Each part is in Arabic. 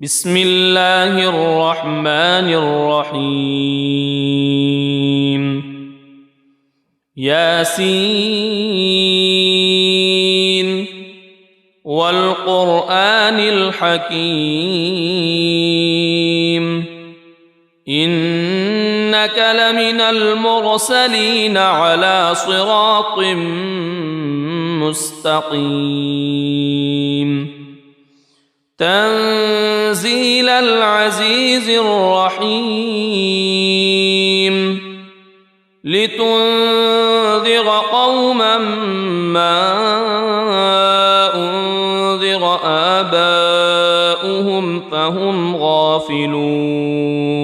بسم الله الرحمن الرحيم ياسين والقرآن الحكيم إنك لمن المرسلين على صراط مستقيم تنزيل العزيز الرحيم لتنذر قوما ما أنذر آباؤهم فهم غافلون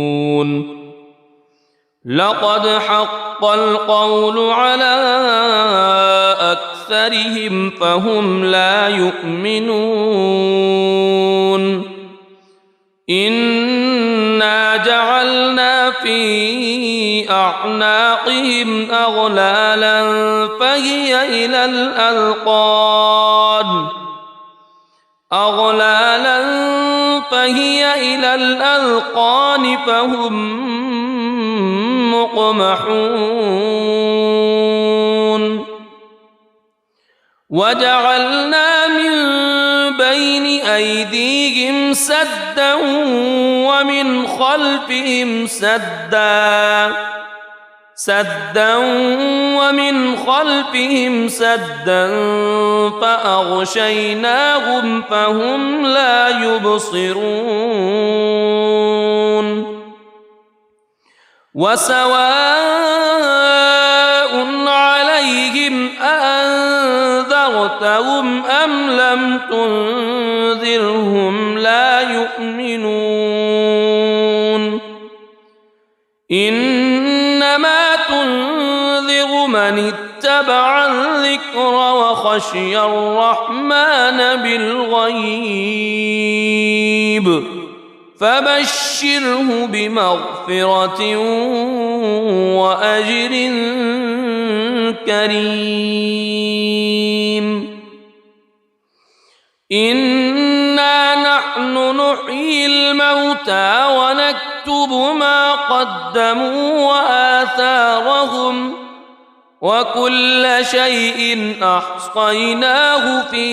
لقد حق القول على أكثرهم فهم لا يؤمنون إنا جعلنا في أعناقهم أغلالا فهي إلى الأذقان فهم مقمحون وجعلنا من بين أيديهم سدا ومن خلفهم سدا فأغشيناهم فهم لا يبصرون وسواء عليهم أأنذرتهم أم لم تنذرهم لا يؤمنون إنما تنذر من اتبع الذكر وخشي الرحمن بالغيب فبشره بمغفرة وأجر كريم إنا نحن نحيي الموتى ونكتب ما قدموا وآثارهم وكل شيء أحصيناه في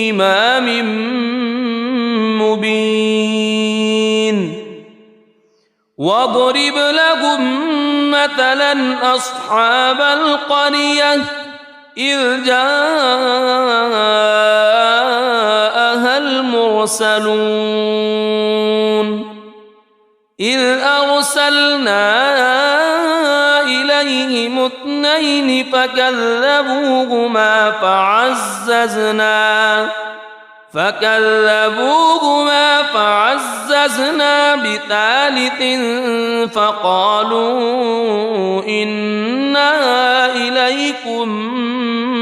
إمام مبين واضرب لهم مثلا أصحاب القرية إذ جاءها المرسلون إذ أرسلنا إليهم اثنين فكذبوهما فعززنا بثالث فقالوا إنا إليكم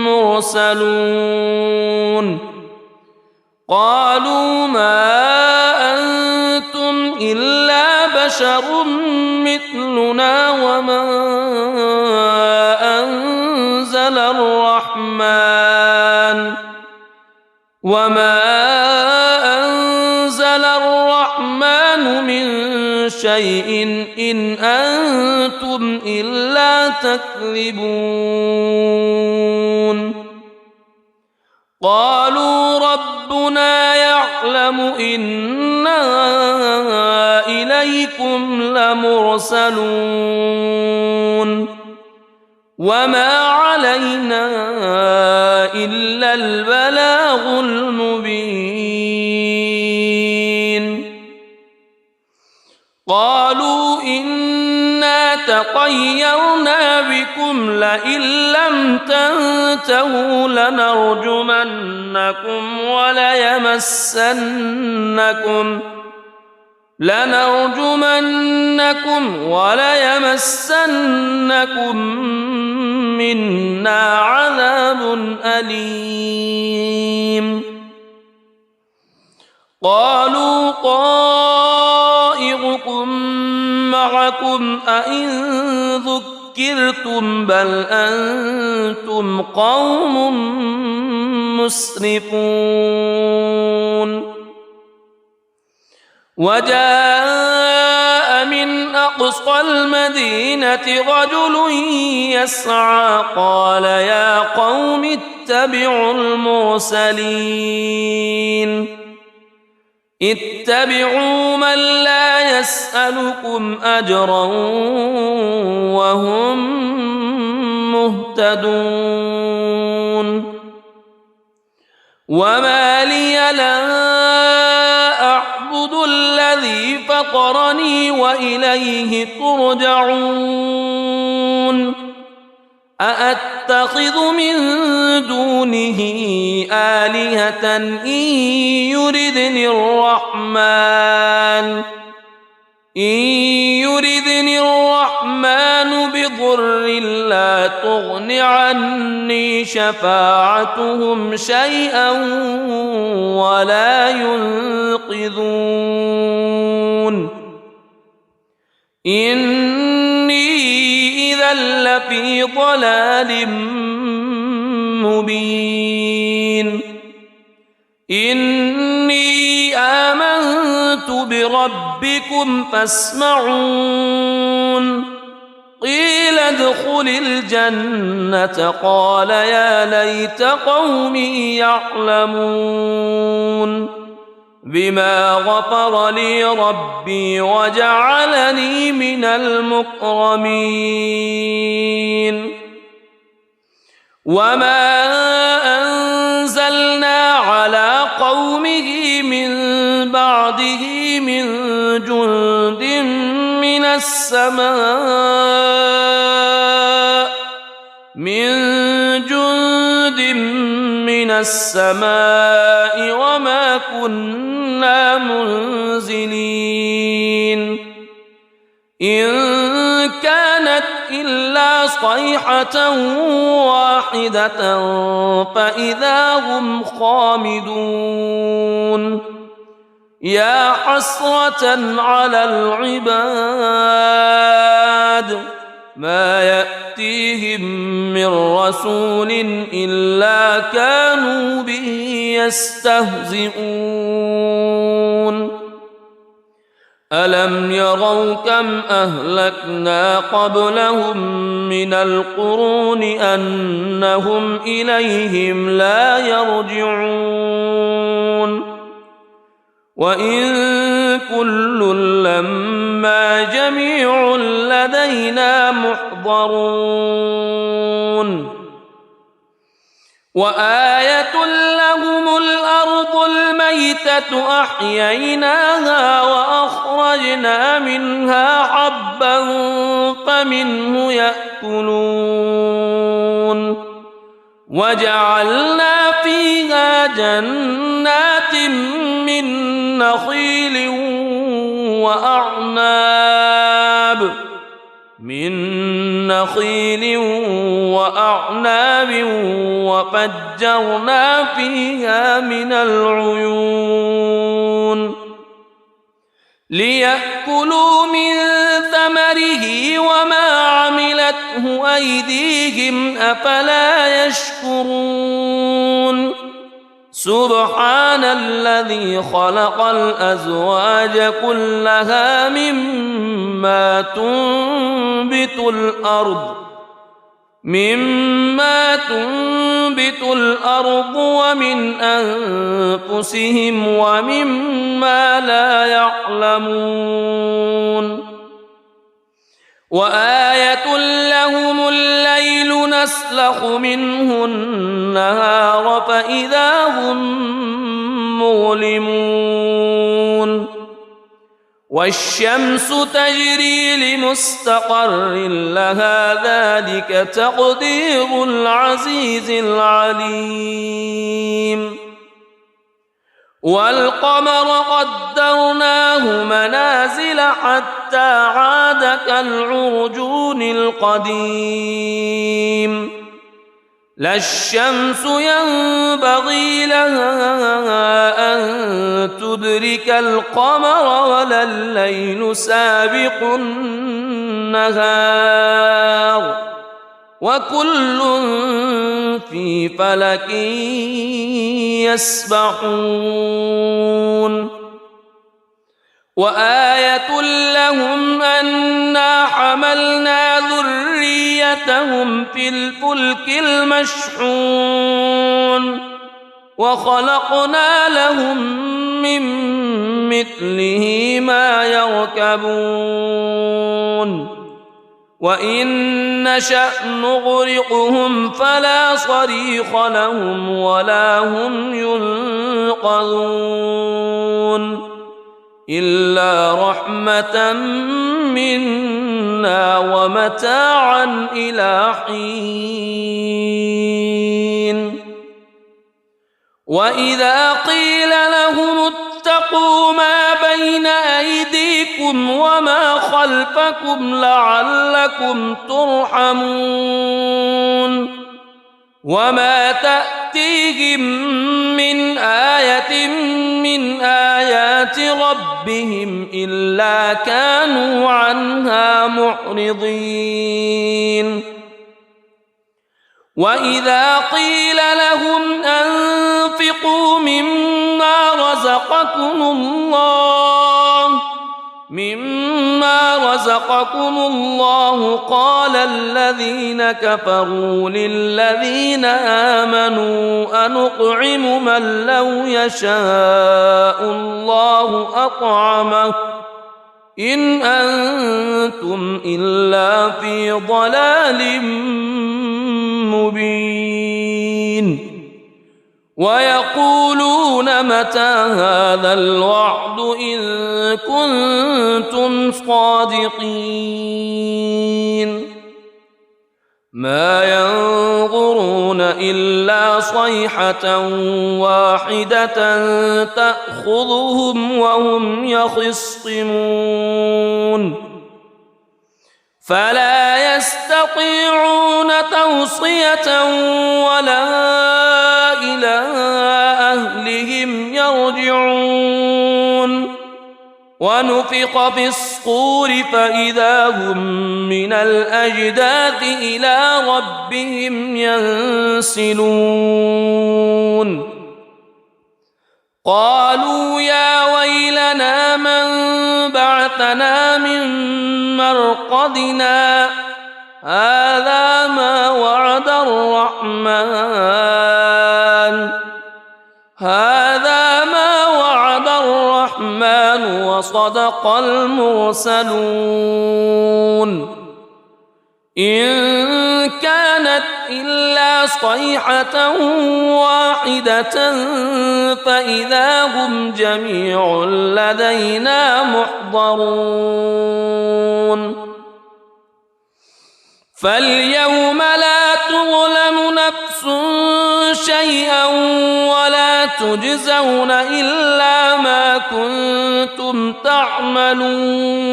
مرسلون قالوا ما أنتم إلا بشر مثلنا وما أنزل الرحمن من شيء إن أنتم إلا تكذبون قالوا ربنا يعلم إنا إليكم لمرسلون وما علينا إلا البلاغ المبين قالوا إنا تطيرنا بكم لئن لم تنتهوا لنرجمنكم وليمسنكم منا عذاب أليم قالوا طائركم معكم أئن ذكرتم بل أنتم قوم مسرفون وجاء من أقصى المدينة رجل يسعى قال يا قوم اتبعوا المرسلين اتبعوا من لا يسألكم أجرا وهم مهتدون وما لي لا أعبد الذي فطرني وإليه ترجعون أأتخذ من دونه آلهة إن يردني الرحمن بضر لا تغن عني شفاعتهم شيئا ولا ينقذون إني إذا لفي ضلال مبين إني آمنت بربكم فاسمعون قيل ادخل الجنة قال يا ليت قومي يعلمون بما غفر لي ربي وجعلني من المكرمين وما أنزلنا على قومه من بعده من جند من السماء وما كنا منزلين إن كانت إلا صيحة واحدة فإذا هم خامدون يا حسرة على العباد ما يأتيهم من رسول إلا كانوا به يستهزئون ألم يروا كم أهلكنا قبلهم من القرون أنهم إليهم لا يرجعون وإن كل لما جميع لدينا محضرون وآية لهم الأرض الميتة أحييناها وأخرجنا منها حبا فمنه يأكلون وجعلنا فيها جنات من نخيل وأعناب وفجرنا فيها من العيون ليأكلوا من ثمره وما عملته أيديهم أفلا يشكرون سبحان الذي خلق الأزواج كلها مما تنبت الأرض ومن أنفسهم ومما لا يعلمون وآية لهم الليل نسلخ منه النهار فإذا هم مظلمون والشمس تجري لمستقر لها ذلك تقدير العزيز العليم والقمر قدرناه منازل حتى عاد كالعرجون القديم لا الشمس ينبغي لها أن تدرك القمر ولا الليل سابق النهار وكل في فلك يسبحون وآية لهم أنا حملنا ذريتهم في الفلك المشحون وخلقنا لهم من مثله ما يركبون وإن نشأ نغرقهم فلا صريخ لهم ولا هم ينقذون إلا رحمة منا ومتاعا إلى حين وإذا قيل لهم اتقوا ما بين أيديكم وما خلفكم لعلكم ترحمون وما تأتيهم من آية من آيات ربهم إلا كانوا عنها معرضين وإذا قيل لهم أنفقوا مما رزقكم الله قال الذين كفروا للذين آمنوا أنطعم من لو يشاء الله أطعمه إن أنتم إلا في ضلال مبين ويقولون متى هذا الوعد إن كنتم صادقين ما ينظرون إلا صيحة واحدة تأخذهم وهم يخصمون فلا يستطيعون توصية ولا إلى أهلهم يرجعون ونفخ في الصور فإذا هم من الأجداث إلى ربهم ينسلون قالوا يا ويلنا من بعثنا من مرقدنا هذا ما وعد الرحمن وصدق المرسلون إن كانت إلا صيحة واحدة فإذا هم جميع لدينا محضرون فاليوم لا تظلم نفس شيئا ولا تجزون إلا ما كنتم تعملون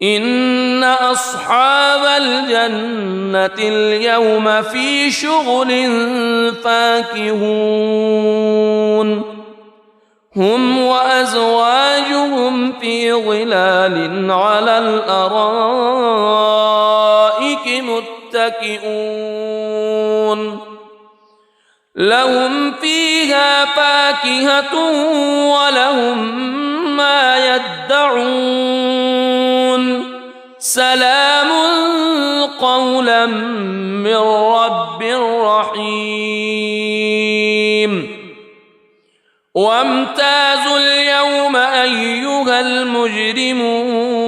إن أصحاب الجنة اليوم في شغل فاكهون هم وأزواجهم في ظلال على الأرائك متكئون لهم فيها فاكهة ولهم ما يدعون سلام قولا من رب رحيم وامتازوا اليوم أيها المجرمون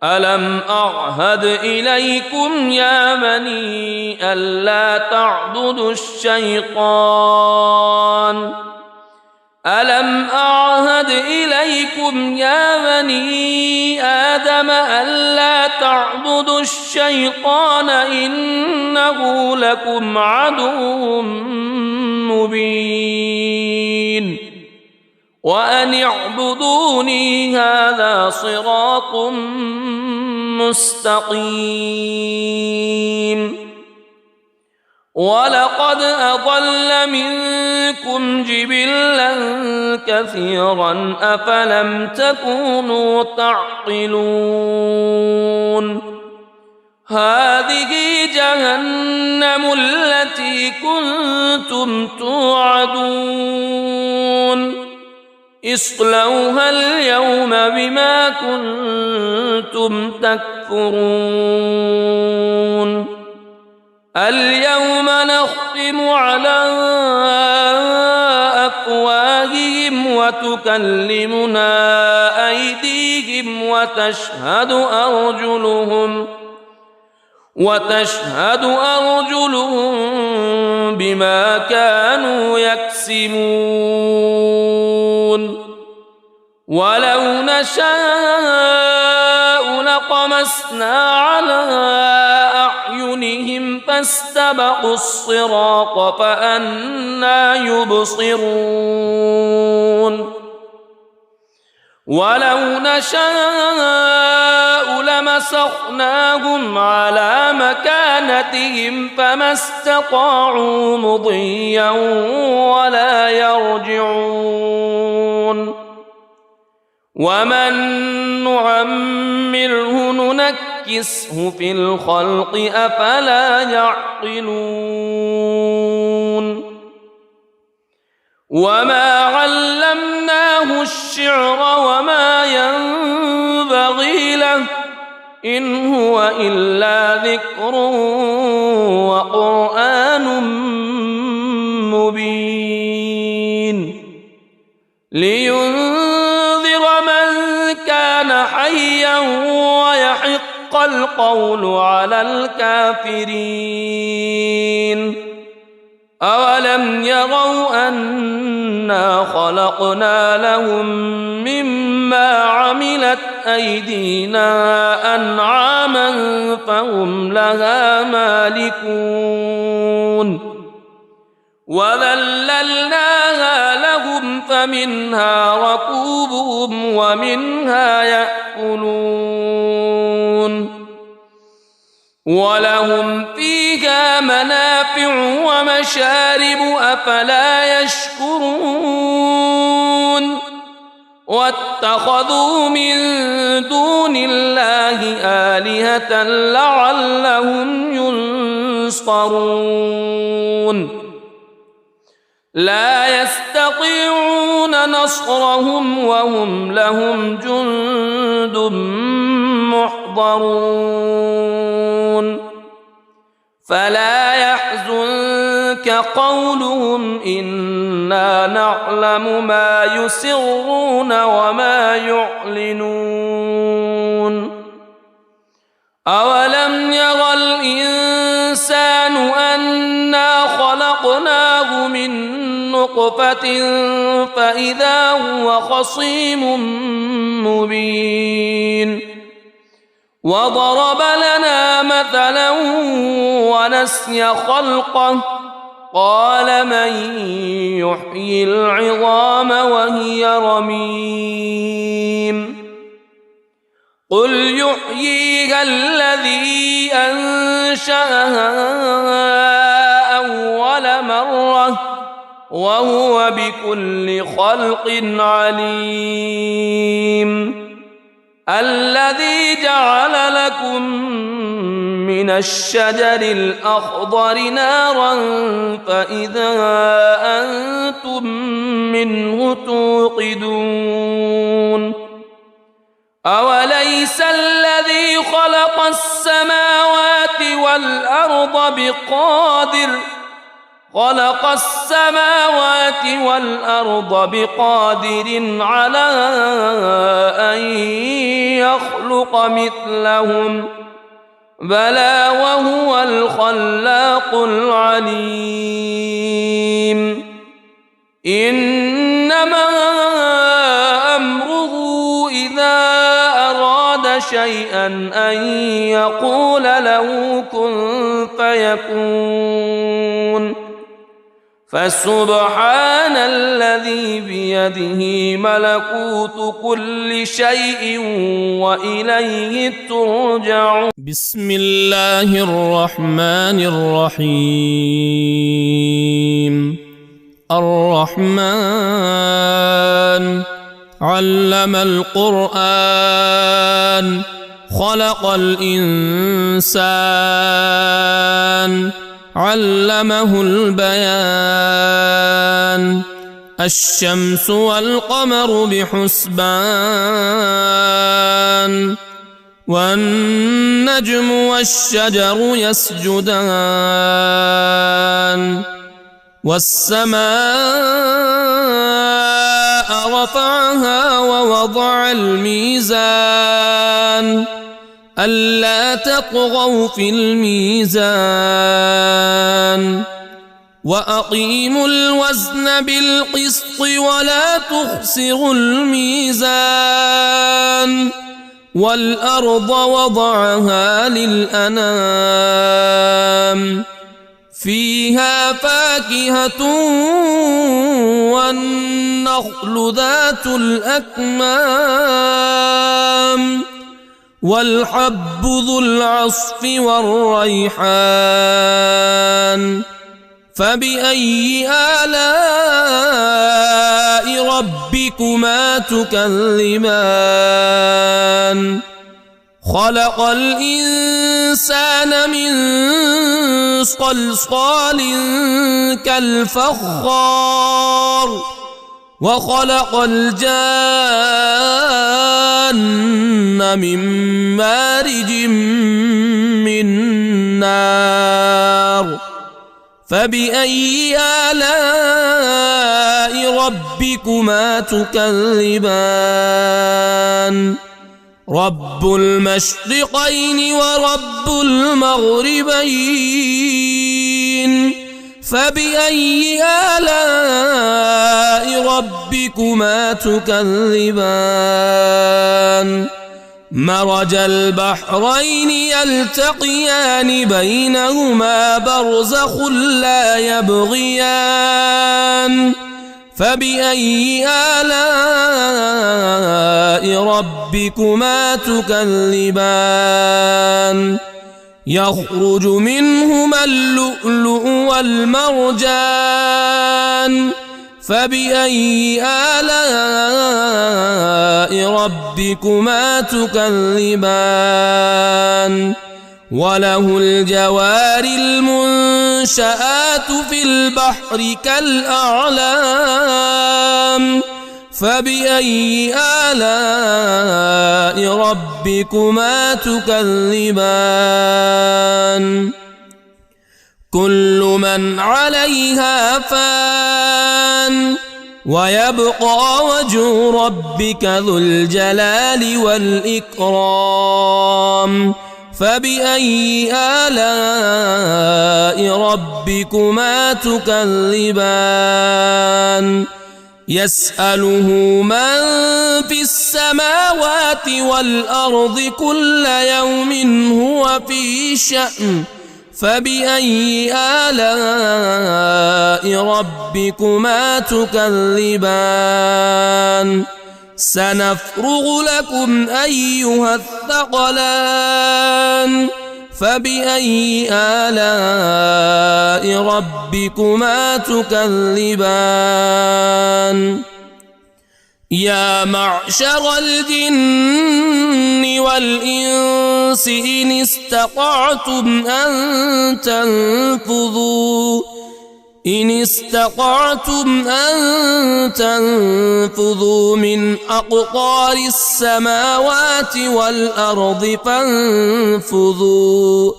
ألم أعهد إليكم يا بني ألا تعبدوا الشيطان ألم أعهد إليكم يا بني آدم ألا تعبدوا الشيطان إنه لكم عدو مبين وأن اعبدوني هذا صراط مستقيم ولقد أضل منكم جبلا كثيرا أفلم تكونوا تعقلون هذه جهنم التي كنتم توعدون اصلوها اليوم بما كنتم تكفرون اليوم نختم على أفواههم وتكلمنا أيديهم وتشهد أرجلهم بما كانوا يكسبون ولو نشاء لطمسنا على أعينهم فاستبقوا الصراط فأنى يبصرون ولو نشاء لمسخناهم على مكانتهم فما استطاعوا مضيا ولا يرجعون ومن نعمره ننكسه في الخلق أفلا يعقلون وما علمناه الشعر وما ينبغي له إن هو إلا ذكر وقرآن مبين لينذر من كان حيا ويحق القول على الكافرين أولم يروا أنا خلقنا لهم مما عملت أيدينا أنعاما فهم لها مالكون وذللناها لهم فمنها ركوبهم ومنها يأكلون ولهم فيها منافع ومشارب أفلا يشكرون واتخذوا من دون الله آلهة لعلهم ينصرون لا يستطيعون نصرهم وهم لهم جند محضرون فلا يحزنك قولهم إنا نعلم ما يسرون وما يعلنون أولم ير الإنسان أنا خلقناه من نطفة فإذا هو خصيم مبين وضرب لنا مثلا ونسي خلقه قال من يحيي العظام وهي رميم قل يحييها الذي أنشأها أول مرة وهو بكل خلق عليم الذي جعل لكم من الشجر الأخضر نارا فإذا أنتم منه توقدون أوليس الذي خلق السماوات والأرض بقادر على أن يخلق مثلهم بلى وهو الخلاق العليم إنما أمره إذا أراد شيئا أن يقول له كن فيكون فسبحان الذي بيده ملكوت كل شيء وإليه ترجعون بسم الله الرحمن الرحيم الرحمن علم القرآن خلق الإنسان علمه البيان الشمس والقمر بحسبان والنجم والشجر يسجدان والسماء رفعها ووضع الميزان ألا تطغوا في الميزان وأقيموا الوزن بالقسط ولا تخسروا الميزان والأرض وضعها للأنام فيها فاكهة والنخل ذات الأكمام والحب ذو العصف والريحان فبأي آلاء ربكما تكذبان خلق الإنسان من صلصال كالفخار وخلق الجان من مارج من نار فبأي آلاء ربكما تكذبان رب المشرقين ورب المغربين فبأي آلاء ربكما تكذبان مرج البحرين يلتقيان بينهما برزخ لا يبغيان فبأي آلاء ربكما تكذبان يخرج منهما اللؤلؤ والمرجان فبأي آلاء ربكما تكذبان وله الجوار المنشآت في البحر كالأعلام فبأي آلاء ربكما تكذبان كل من عليها فان ويبقى وجه ربك ذو الجلال والإكرام فبأي آلاء ربكما تكذبان يسأله من في السماوات والأرض كل يوم هو في شأن فبأي آلاء ربكما تكذبان سنفرغ لكم أيها الثقلان فبأي آلاء ربكما تكذبان يا معشر الجن والإنس إن استطعتم أن تنفذوا من أقطار السماوات والأرض فانفذوا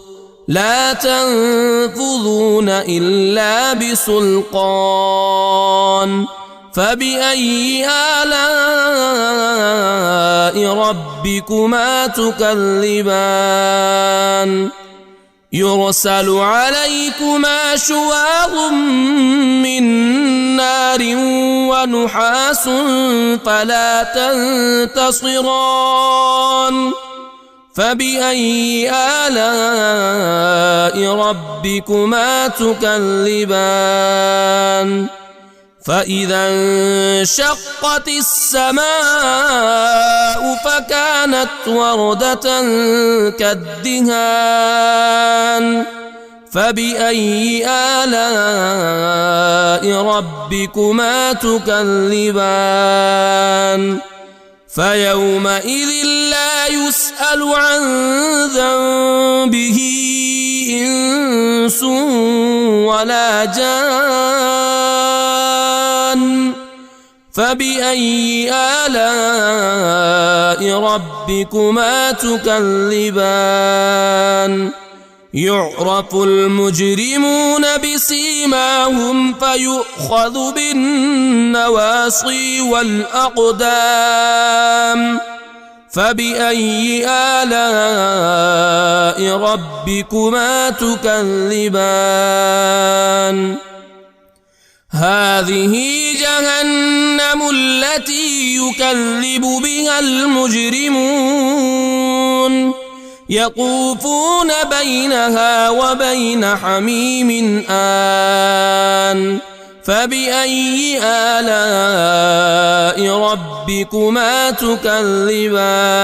لا تنفذون إلا بسلطان فبأي آلاء ربكما تكذبان يرسل عليكما شواظ من نار ونحاس فلا تنتصران فبأي آلاء ربكما تكذبان فإذا انشقت السماء فكانت وردة كالدهان فبأي آلاء ربكما تكذبان فيومئذ لا يسأل عن ذنبه إنس ولا جان فبأي آلاء ربكما تكذبان يعرف المجرمون بسيماهم فيؤخذ بالنواصي والأقدام فبأي آلاء ربكما تكذبان هذه جهنم التي يكذب بها المجرمون يطوفون بينها وبين حميم آن فبأي آلاء ربكما تكذبان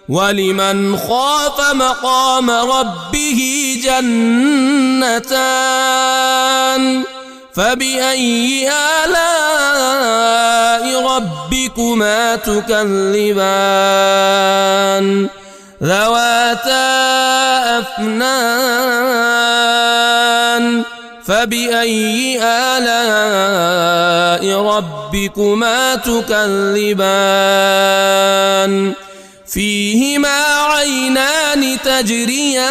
ولمن خاف مقام ربه جنتان فبأي آلاء ربكما تكذبان ذواتا أفنان فبأي آلاء ربكما تكذبان فيهما عينان تجريان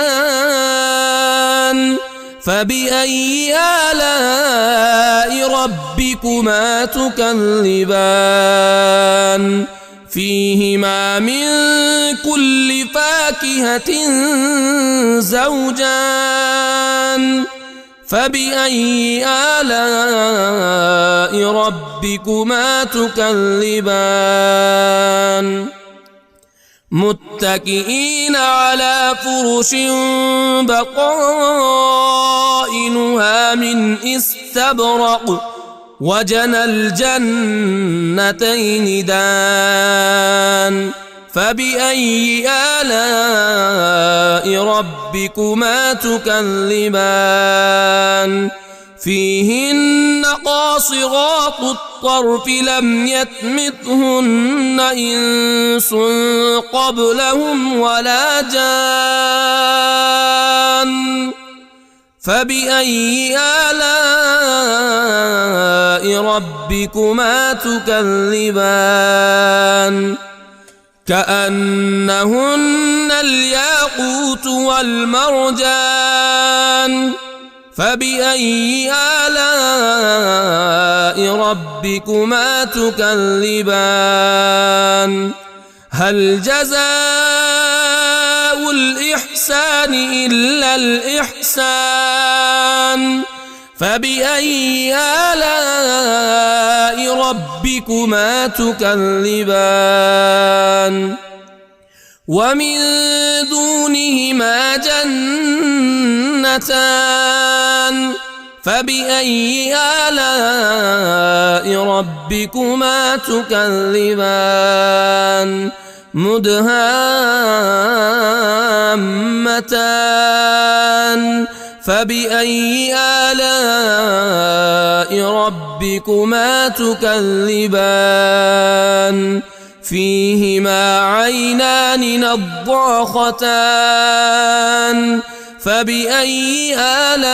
فبأي آلاء ربكما تكذبان فيهما من كل فاكهة زوجان فبأي آلاء ربكما تكذبان متكئين على فرش بطائنها من استبرق وجنى الجنتين دان فبأي آلاء ربكما تكذبان فيهن قاصرات الطرف لم يطمثهن إنس قبلهم ولا جان فبأي آلاء ربكما تكذبان كأنهن الياقوت والمرجان فبأي آلاء ربكما تكذبان هل جزاء الإحسان إلا الإحسان فبأي آلاء ربكما تكذبان ومن دونهما جنتان فبأي آلاء ربكما تكذبان مدهامتان فبأي آلاء ربكما تكذبان فيهما عينان نضاختان فبأي آلاء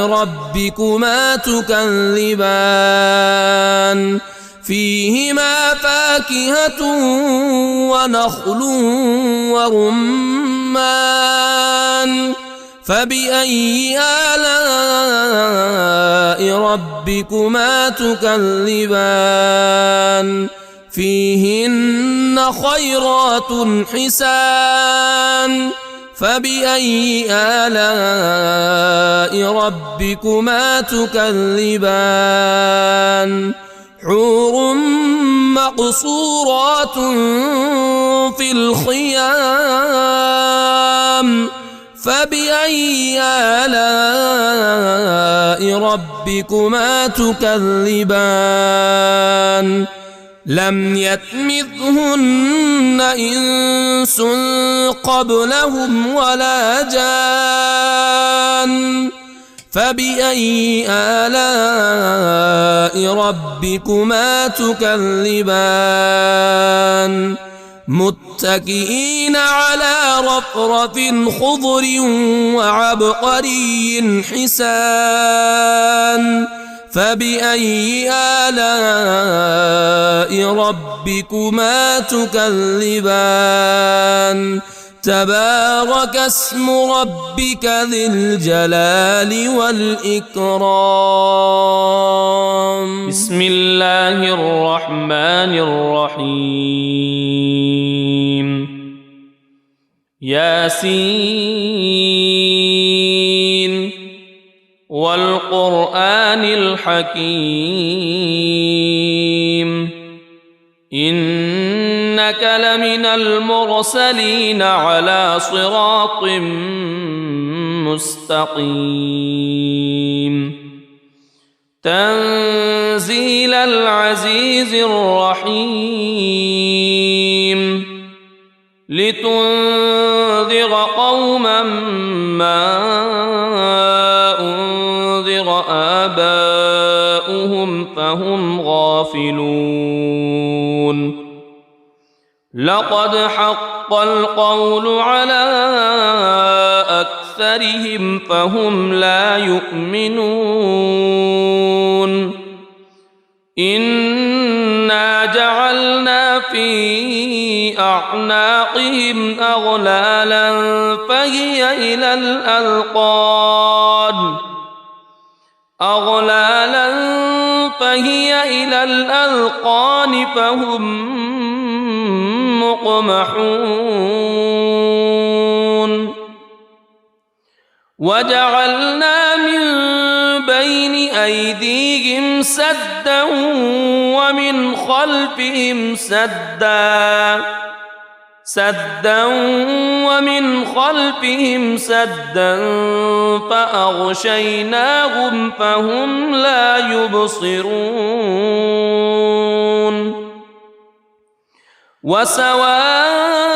ربكما تكذبان فيهما فاكهة ونخل ورمان فبأي آلاء ربكما تكذبان فيهن خيرات حسان فبأي آلاء ربكما تكذبان حور مقصورات في الخيام فبأي آلاء ربكما تكذبان لم يطمثهن إنس قبلهم ولا جان فبأي آلاء ربكما تكذبان متكئين على رفرف خضر وعبقري حسان فبأي آلاء ربكما تكذبان تبارك اسم ربك ذي الجلال والإكرام بسم الله الرحمن الرحيم ياسين والقرآن الحكيم إنك لمن المرسلين على صراط مستقيم تنزيل العزيز الرحيم لتنذر قوما ما أنذر آباؤهم فهم غافلون لقد حق القول على أكثرهم فهم لا يؤمنون إنا جعلنا في أعناقهم أغلالا فهي إلى الأذقان فهم مقمحون وجعلنا من بين أيديهم سدا ومن خلفهم سدا فأغشيناهم فهم لا يبصرون وسواء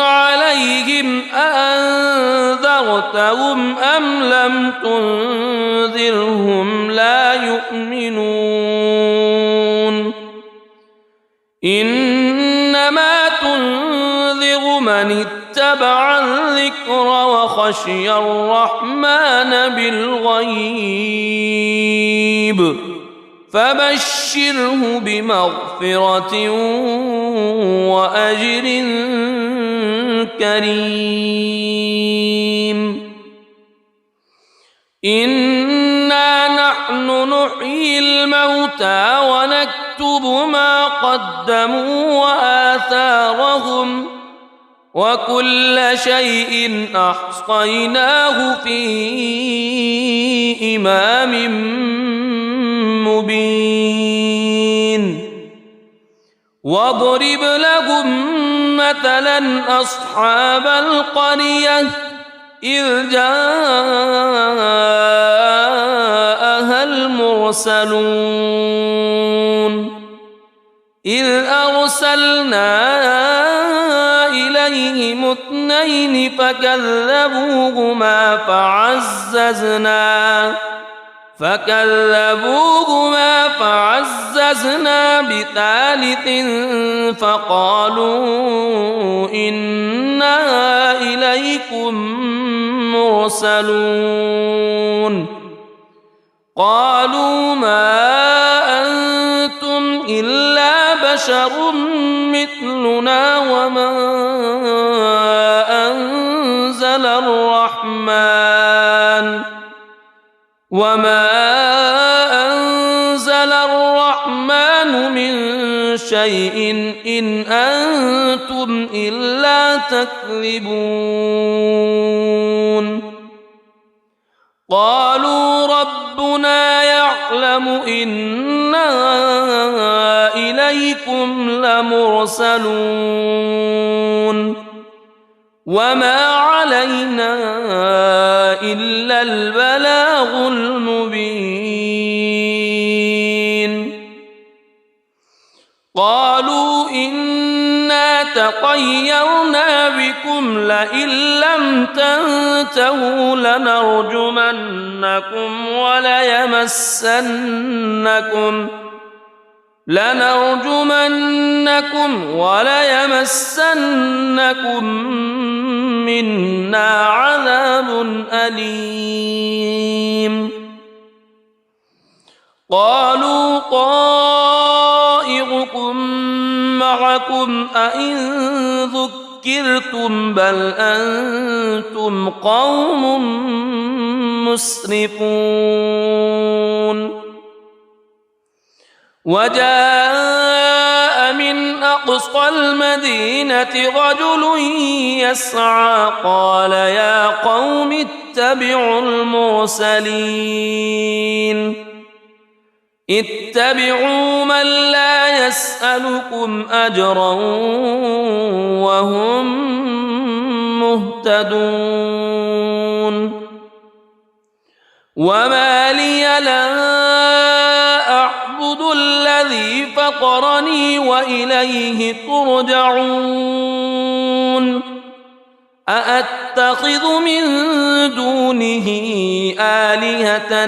عليهم أأنذرتهم أم لم تنذرهم لا يؤمنون إنما تنذر من اتبع الذكر وخشي الرحمن بالغيب فبشره بمغفرة وأجر كريم إنا نحن نحيي الموتى ونكتب ما قدموا وآثارهم وكل شيء أحصيناه في إمام مبين واضرب لهم مثلا أصحاب القرية إذ جاءها المرسلون إذ أرسلنا إليهم اثنين فكذبوهما فعززنا بثالث فقالوا إنا إليكم مرسلون قالوا ما أنتم إلا بشر مثلنا وما أنزل الرحمن من شيء إن أنتم إلا تكذبون قالوا ربنا يعلم إنا إليكم لمرسلون وما علينا إلا البلاغ المبين قالوا إنا تطيرنا بكم لئن لم تنتهوا لنرجمنكم وليمسنكم منا عذاب أليم قالوا طائركم معكم أئن ذكرتم بل أنتم قوم مسرفون وجاء من أقصى المدينة رجل يسعى قال يا قوم اتبعوا المرسلين اتبعوا من لا يسألكم أجرا وهم مهتدون وما لي لا أعبد الذي فطرني وإليه ترجعون أأتخذ من دونه آلهة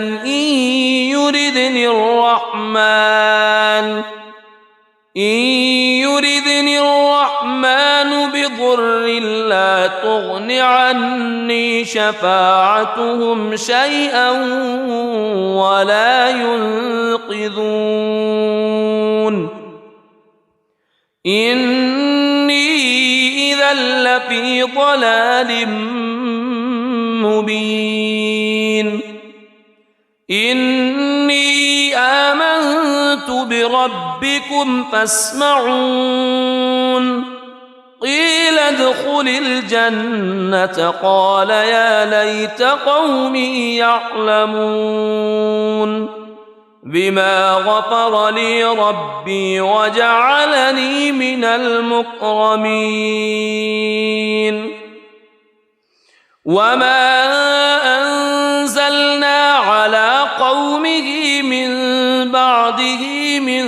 إن يردني الرحمن بضر لا تغن عني شفاعتهم شيئا ولا ينقذون إني إذا لفي ضلال مبين إني آمنت بربكم فاسمعون قيل ادخل الجنة قال يا ليت قومي يعلمون بما غفر لي ربي وجعلني من المكرمين وما أنزلنا على قومه من بعده من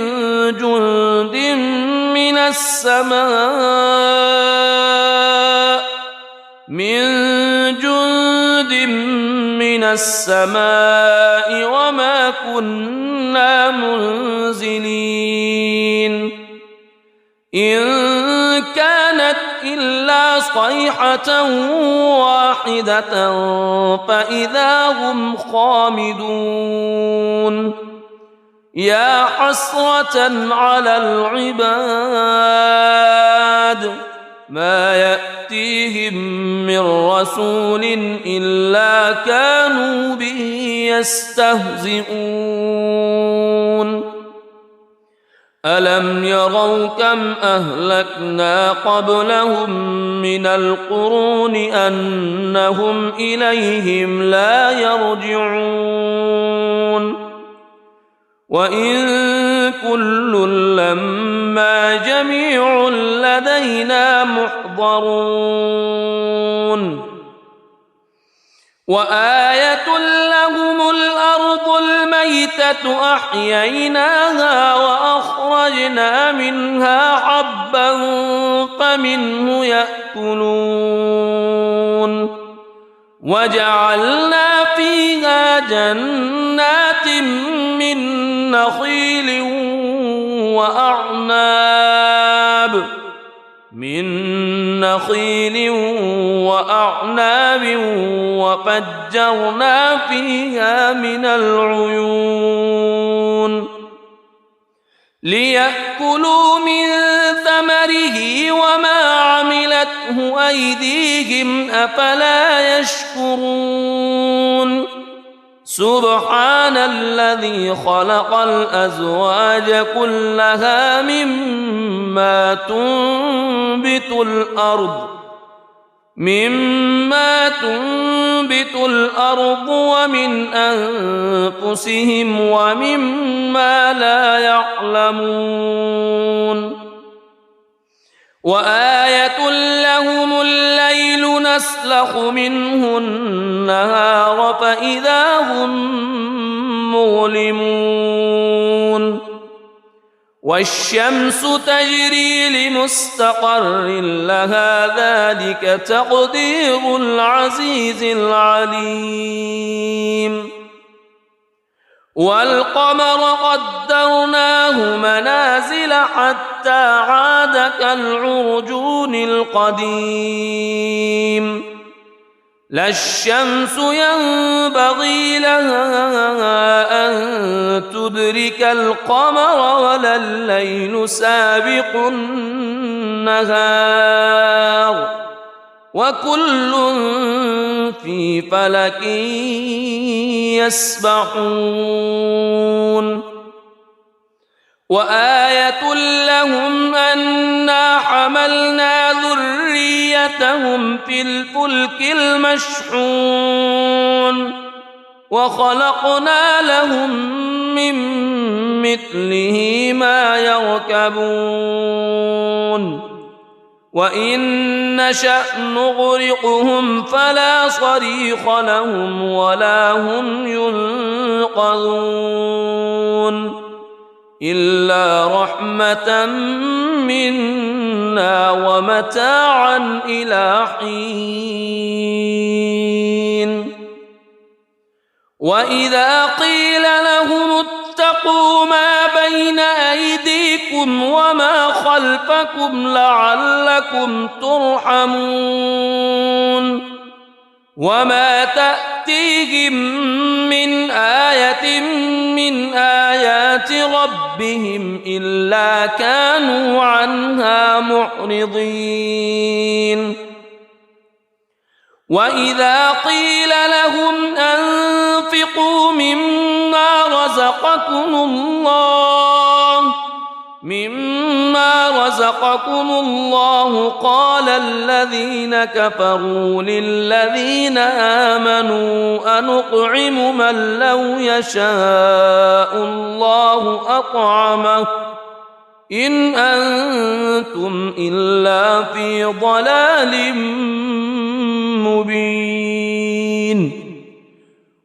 جند من السماء وما كنا منزلين إن كانت إلا صيحة واحدة فإذا هم خامدون يا حسرة على العباد ما يأتيهم من رسول إلا كانوا به يستهزئون ألم يروا كم أهلكنا قبلهم من القرون أنهم إليهم لا يرجعون وإن كل لما جميع لدينا محضرون وآية لهم الأرض الميتة أحييناها وأخرجنا منها حبا فمنه يأكلون وجعلنا فيها جنات من نخيل وأعناب وفجرنا فيها من العيون ليأكلوا من ثمره وما عملته أيديهم أفلا يشكرون سبحان الذي خلق الأزواج كلها مما تنبت الأرض ومن أنفسهم ومما لا يعلمون وآية لهم الليل نسلخ منه النهار فإذا هم مظلمون والشمس تجري لمستقر لها ذلك تقدير العزيز العليم والقمر قدرناه منازل حتى عاد كالعرجون القديم لا الشمس ينبغي لها أن تدرك القمر ولا الليل سابق النهار وكل في فلك يسبحون وآية لهم أنا حملنا ذريتهم في الفلك المشحون وخلقنا لهم من مثله ما يركبون وإن نشأ نغرقهم فلا صريخ لهم ولا هم ينقذون إلا رحمة منا ومتاعا إلى حين وإذا قيل لهم اتقوا ما بين أيديكم وما خلفكم لعلكم ترحمون وما تأتيهم من آية من آيات ربهم إلا كانوا عنها معرضين وإذا قيل لهم أنفقوا مما رزقكم الله قال الذين كفروا للذين آمنوا أنطعم من لو يشاء الله أطعمه إن أنتم إلا في ضلال مبين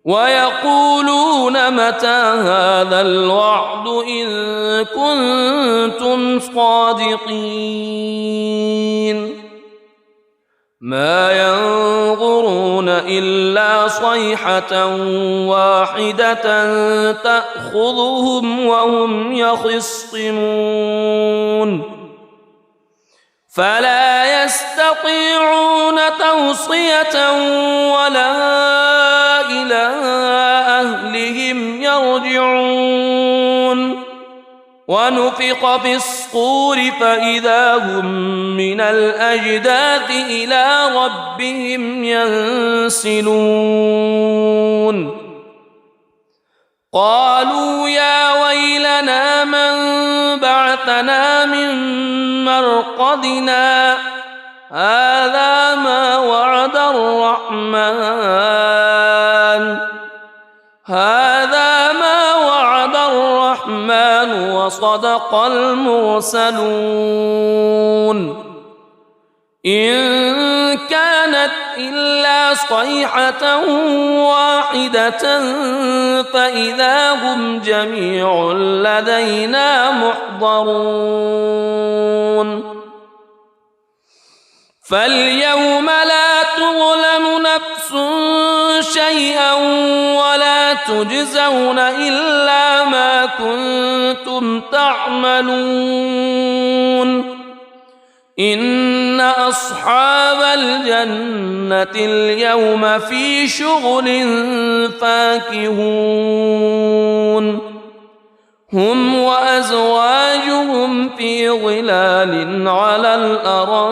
ويقولون متى هذا الوعد إن كنتم صادقين ما ينظرون إلا صيحة واحدة تأخذهم وهم يخصمون فلا يستطيعون توصية ولا إلى أهلهم يرجعون ونفخ في الصور فإذا هم من الأجداث إلى ربهم ينسلون قالوا يا ويلنا من بعثنا من مرقدنا هذا ما وعد الرحمن وصدق المرسلون إن كانت إلا صيحة واحدة فإذا هم جميع لدينا محضرون فاليوم لا تظلم نفس شيئا ولا تجزون إلا ما كنتم تعملون إن أصحاب الجنة اليوم في شغل فاكهون هم وأزواجهم في ظلال على الأرائك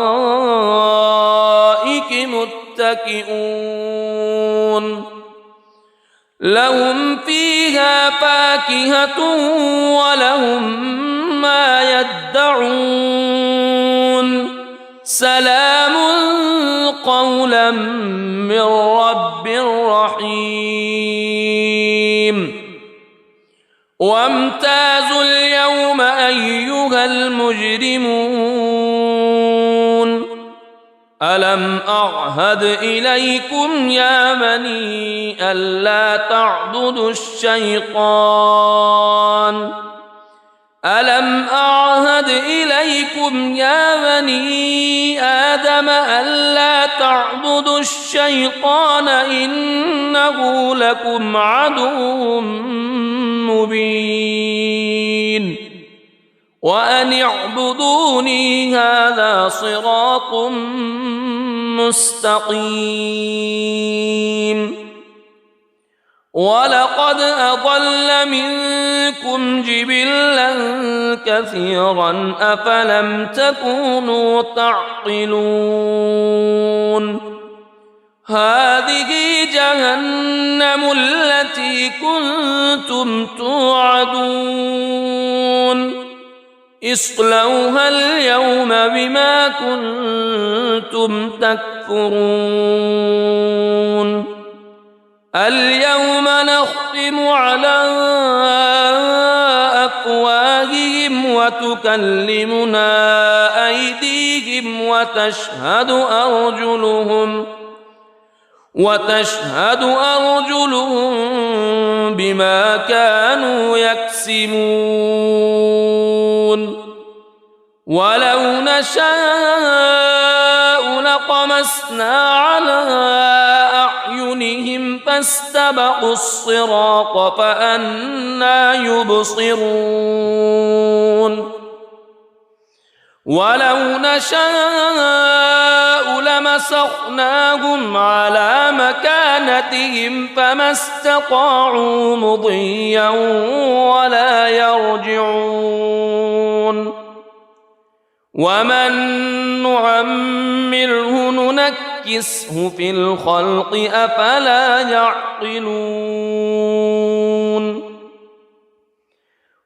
متكئون لهم فيها فاكهة ولهم ما يدعون سلام قولا من رب رحيم وامتازوا اليوم أيها المجرمون ألم أعهد إليكم يا بني ألا تعبدوا الشيطان ألم أعهد إليكم يا بني آدم ألا تعبدوا الشيطان إنه لكم عدو مبين وأن اعبدوني هذا صراط مستقيم ولقد أضل منكم جبلا كثيرا أفلم تكونوا تعقلون هذه جهنم التي كنتم توعدون اصلوها اليوم بما كنتم تكفرون اليوم نختم على أفواههم وتكلمنا أيديهم وتشهد أرجلهم بما كانوا يكسبون ولو نشاء لطمسنا على أعينهم فاستبقوا الصراط فأنى يبصرون ولو نشاء لمسخناهم على مكانتهم فما استطاعوا مضيا ولا يرجعون ومن نعمره ننكسه في الخلق أفلا يعقلون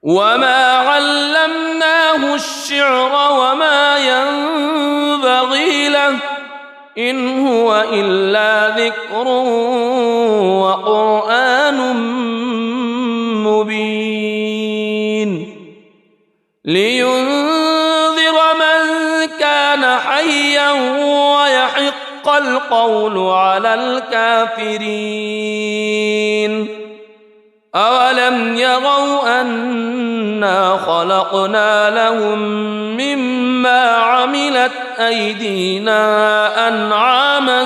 وما علمناه الشعر وما ينبغي له إن هو إلا ذكر وقرآن مبين لينذر من كان حيا ويحق القول على الكافرين أولم يروا أنا خلقنا لهم مما عملت أيدينا أنعاما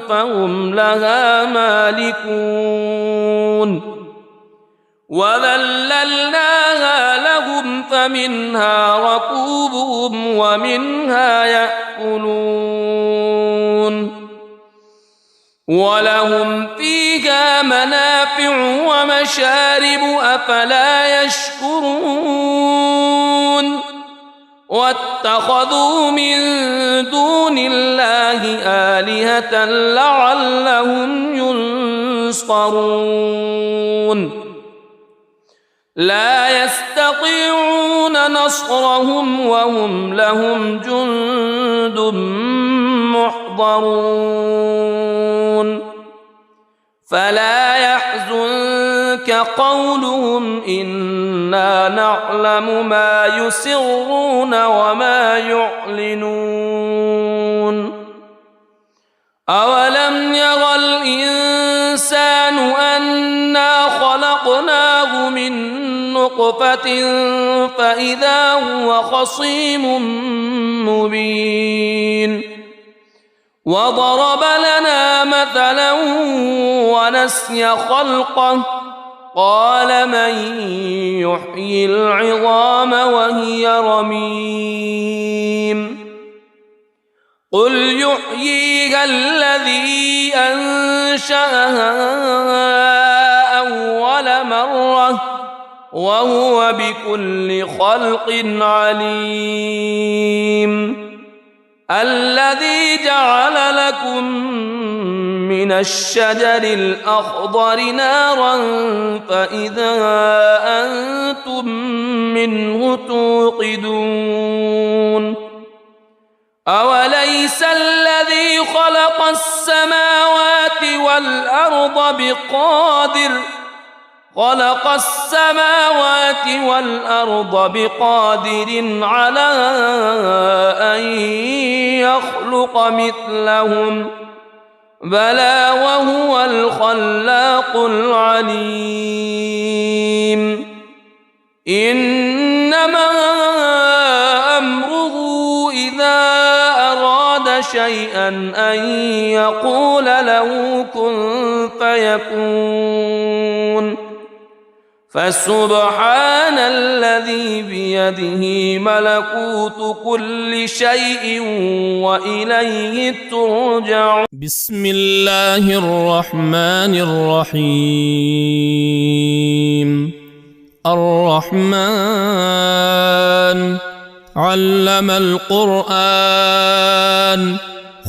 فهم لها مالكون وذللناها لهم فمنها ركوبهم ومنها يأكلون ولهم فيها منافع ومشارب أفلا يشكرون واتخذوا من دون الله آلهة لعلهم ينصرون لا يستطيعون نصرهم وهم لهم جند محضرون فلا يحزنك قولهم إنا نعلم ما يسرون وما يعلنون أولم ير الإنسان أنا خلقناه من نطفة فإذا هو خصيم مبين وضرب لنا مثلا ونسي خلقه قال من يحيي العظام وهي رميم قل يحييها الذي أنشأها أول مرة وهو بكل خلق عليم الذي جعل لكم من الشجر الأخضر نارا فإذا أنتم منه توقدون أوليس الذي خلق السماوات والأرض بقادر على أن يخلق مثلهم بلى وهو الخلاق العليم إنما أمره إذا أراد شيئا أن يقول له كن فيكون فسبحان الذي بيده ملكوت كل شيء وإليه ترجعون. بسم الله الرحمن الرحيم. الرحمن علم القرآن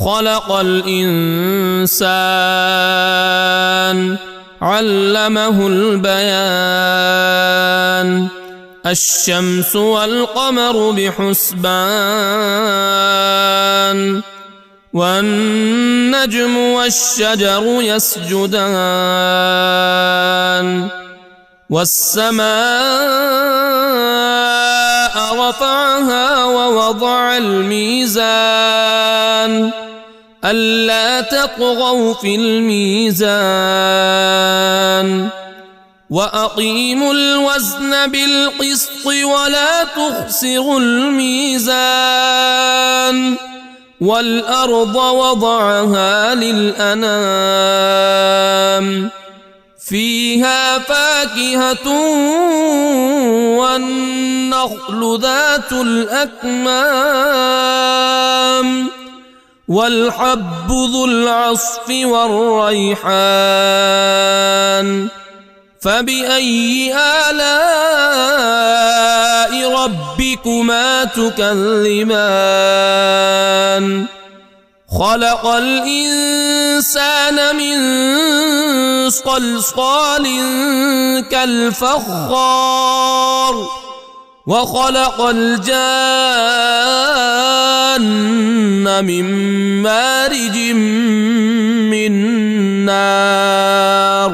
خلق الإنسان علمه البيان. الشمس والقمر بحسبان والنجم والشجر يسجدان. والسماء رفعها ووضع الميزان ألا تطغوا في الميزان وأقيموا الوزن بالقسط ولا تخسروا الميزان. والأرض وضعها للأنام فيها فاكهة والنخل ذات الأكمام والحب ذو العصف والريحان. فبأي آلاء ربكما تكذبان؟ خلق الإنسان من صلصال كالفخار وخلق الجان من مارج من نار.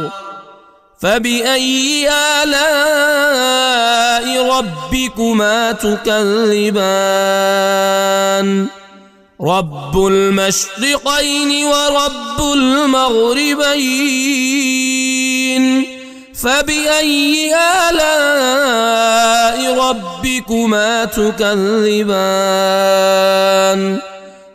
فبأي آلاء ربكما تكذبان؟ رب المشرقين ورب المغربين. فبأي آلاء ربكما تكذبان؟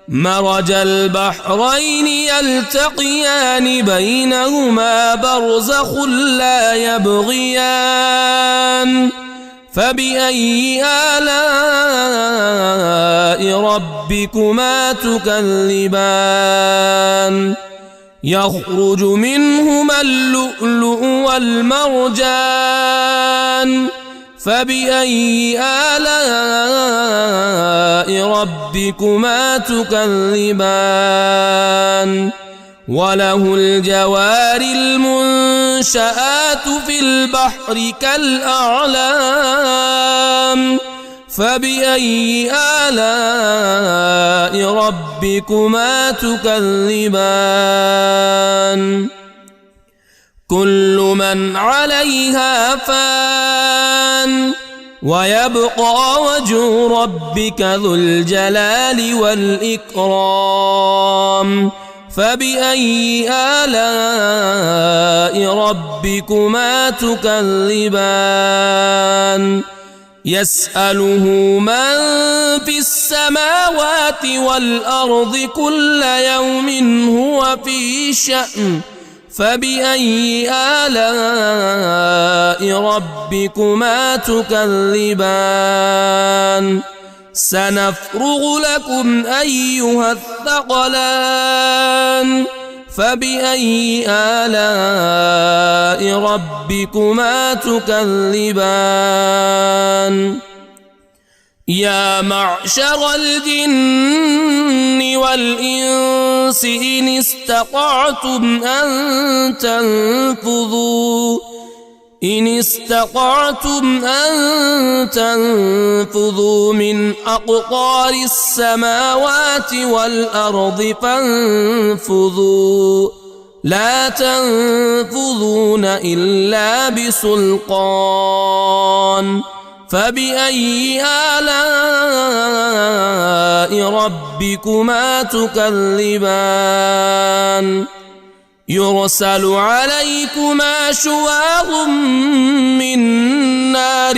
مرج البحرين يلتقيان بينهما برزخ لا يبغيان. فبأي آلاء ربكما تكذبان؟ يخرج منهما اللؤلؤ والمرجان. فبأي آلاء ربكما تكذبان؟ وله الجوار المنشآت في البحر كالأعلام. فبأي آلاء ربكما تكذبان؟ كل من عليها فان ويبقى وجه ربك ذو الجلال والإكرام. فبأي آلاء ربكما تكذبان؟ يسأله من في السماوات والأرض كل يوم هو في شأن. فبأي آلاء ربكما تكذبان؟ سنفرغ لكم أيها الثقلان. فبأي آلاء ربكما تكذبان؟ يا معشر الجن والإنس إن استطعتم أن تنفذوا من أقطار السماوات والأرض فانفذوا لا تنفذون إلا بسلطان. فبأي آلاء ربكما تكذبان؟ يرسل عليكما شواظ من نار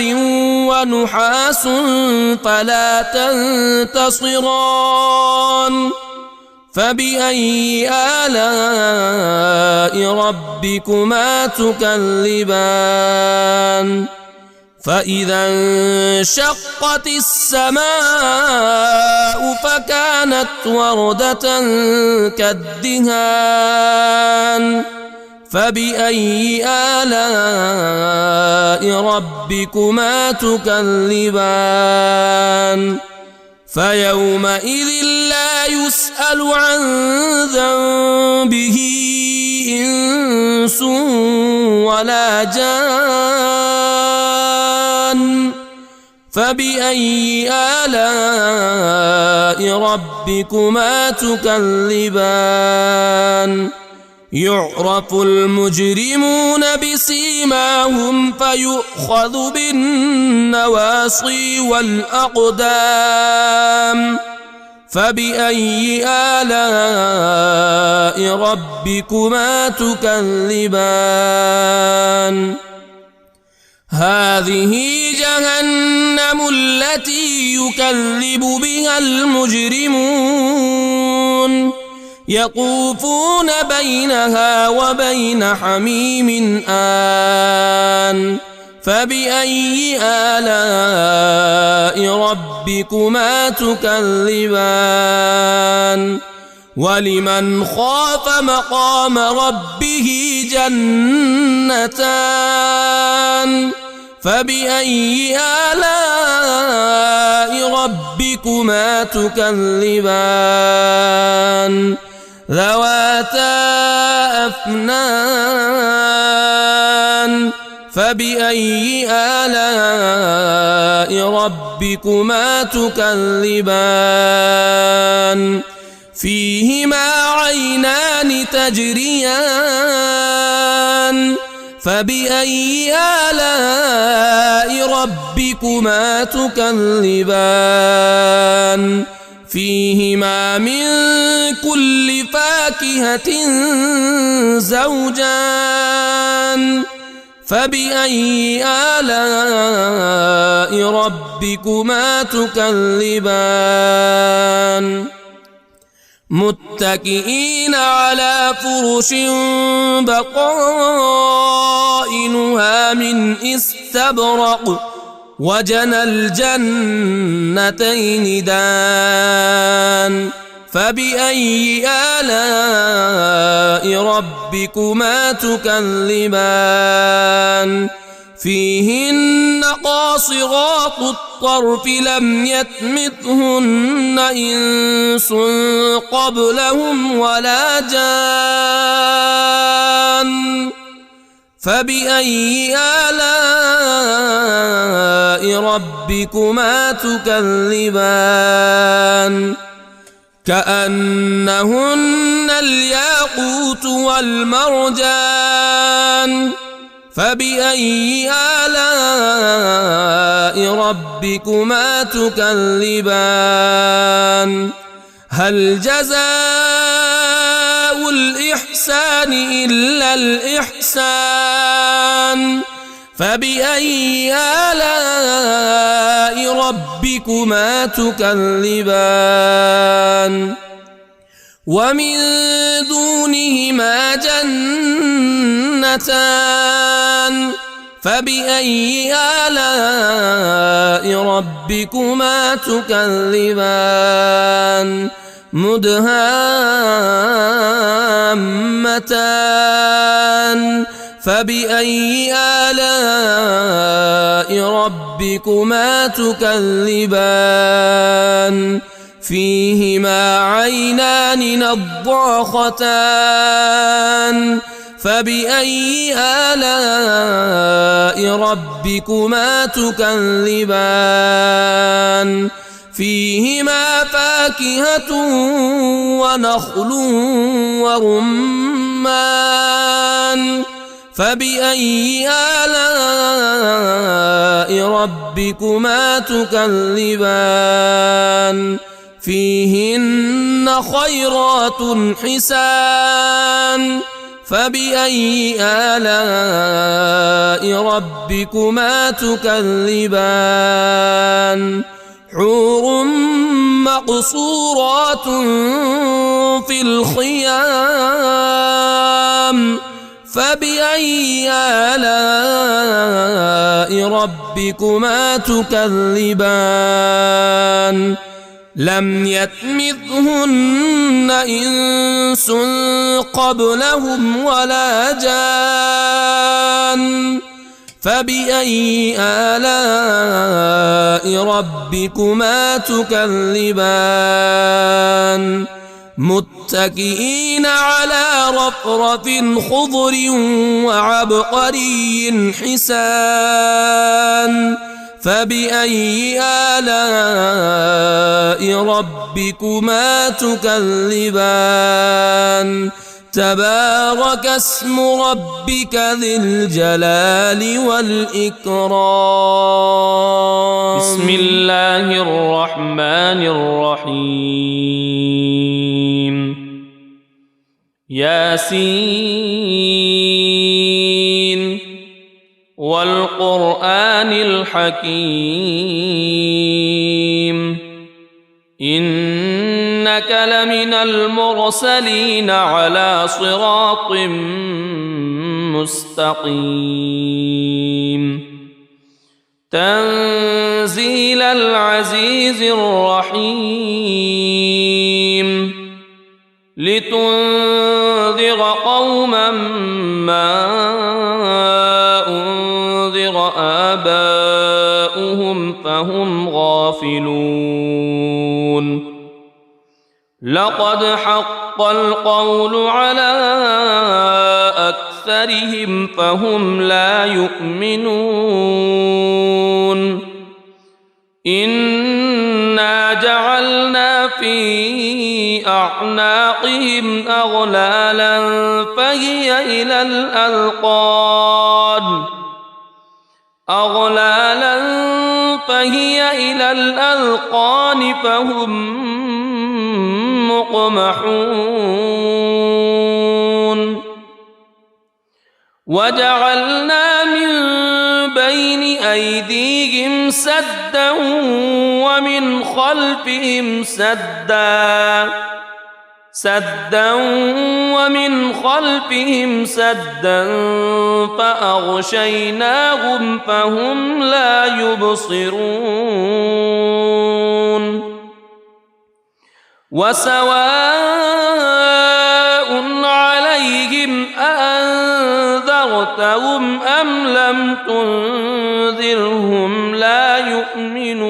ونحاس فلا تنتصران. فبأي آلاء ربكما تكذبان فإذا انشقت السماء فكانت وردة كالدهان فبأي آلاء ربكما تكذبان فيومئذ لا يسأل عن ذنبه إنس ولا جان فبأي آلاء ربكما تكذبان يعرف المجرمون بسيماهم فيؤخذ بالنواصي والأقدام فبأي آلاء ربكما تكذبان هذه جهنم التي يكذب بها المجرمون يطوفون بينها وبين حميم آن فبأي آلاء ربكما تكذبان ولمن خاف مقام ربه جنتان فبأي آلاء ربكما تكذبان ذواتا أفنان فبأي آلاء ربكما تكذبان فيهما عينان تجريان فبأي آلاء ربكما تكذبان فيهما من كل فاكهة زوجان فبأي آلاء ربكما تكذبان متكئين على فرش بطائنها من استبرق وجنى الجنتين دان فبأي آلاء ربكما تكذبان فيهن قاصرات الطرف لم يطمثهن إنس قبلهم ولا جان فبأي آلاء ربكما تكذبان كأنهن الياقوت والمرجان فبأي آلاء ربكما تكذبان هل جزاء الإحسان إلا الإحسان فبأي آلاء ربكما تكذبان ومن دونهما جنتان فبأي آلاء ربكما تكذبان مدهامتان فبأي آلاء ربكما تكذبان فيهما عينان نضاختان فبأي آلاء ربكما تكذبان فيهما فاكهة ونخل ورمان فبأي آلاء ربكما تكذبان فيهن خيرات حسان فبأي آلاء ربكما تكذبان حور مقصورات في الخيام فبأي آلاء ربكما تكذبان لم يطمثهن إنس قبلهم ولا جان فبأي آلاء ربكما تكذبان متكئين على رفرف خضر وعبقري حسان فبأي آلاء ربكما تكذبان تبارك اسم ربك ذي الجلال والإكرام. بسم الله الرحمن الرحيم. ياسين والقرآن الحكيم إنك لمن المرسلين على صراط مستقيم تنزيل العزيز الرحيم لتنذر قوما ما أنذر آباؤهم فهم غافلون لقد حق القول على أكثرهم فهم لا يؤمنون إنا جعلنا في أعناقهم أغلالا فهي إلى الأذقان فهم مقمحون وجعلنا من بين أيديهم سدا ومن خلفهم سدا فأغشيناهم فهم لا يبصرون وسواء عليهم أأنذرتهم أم لم تنذرهم لا يؤمنون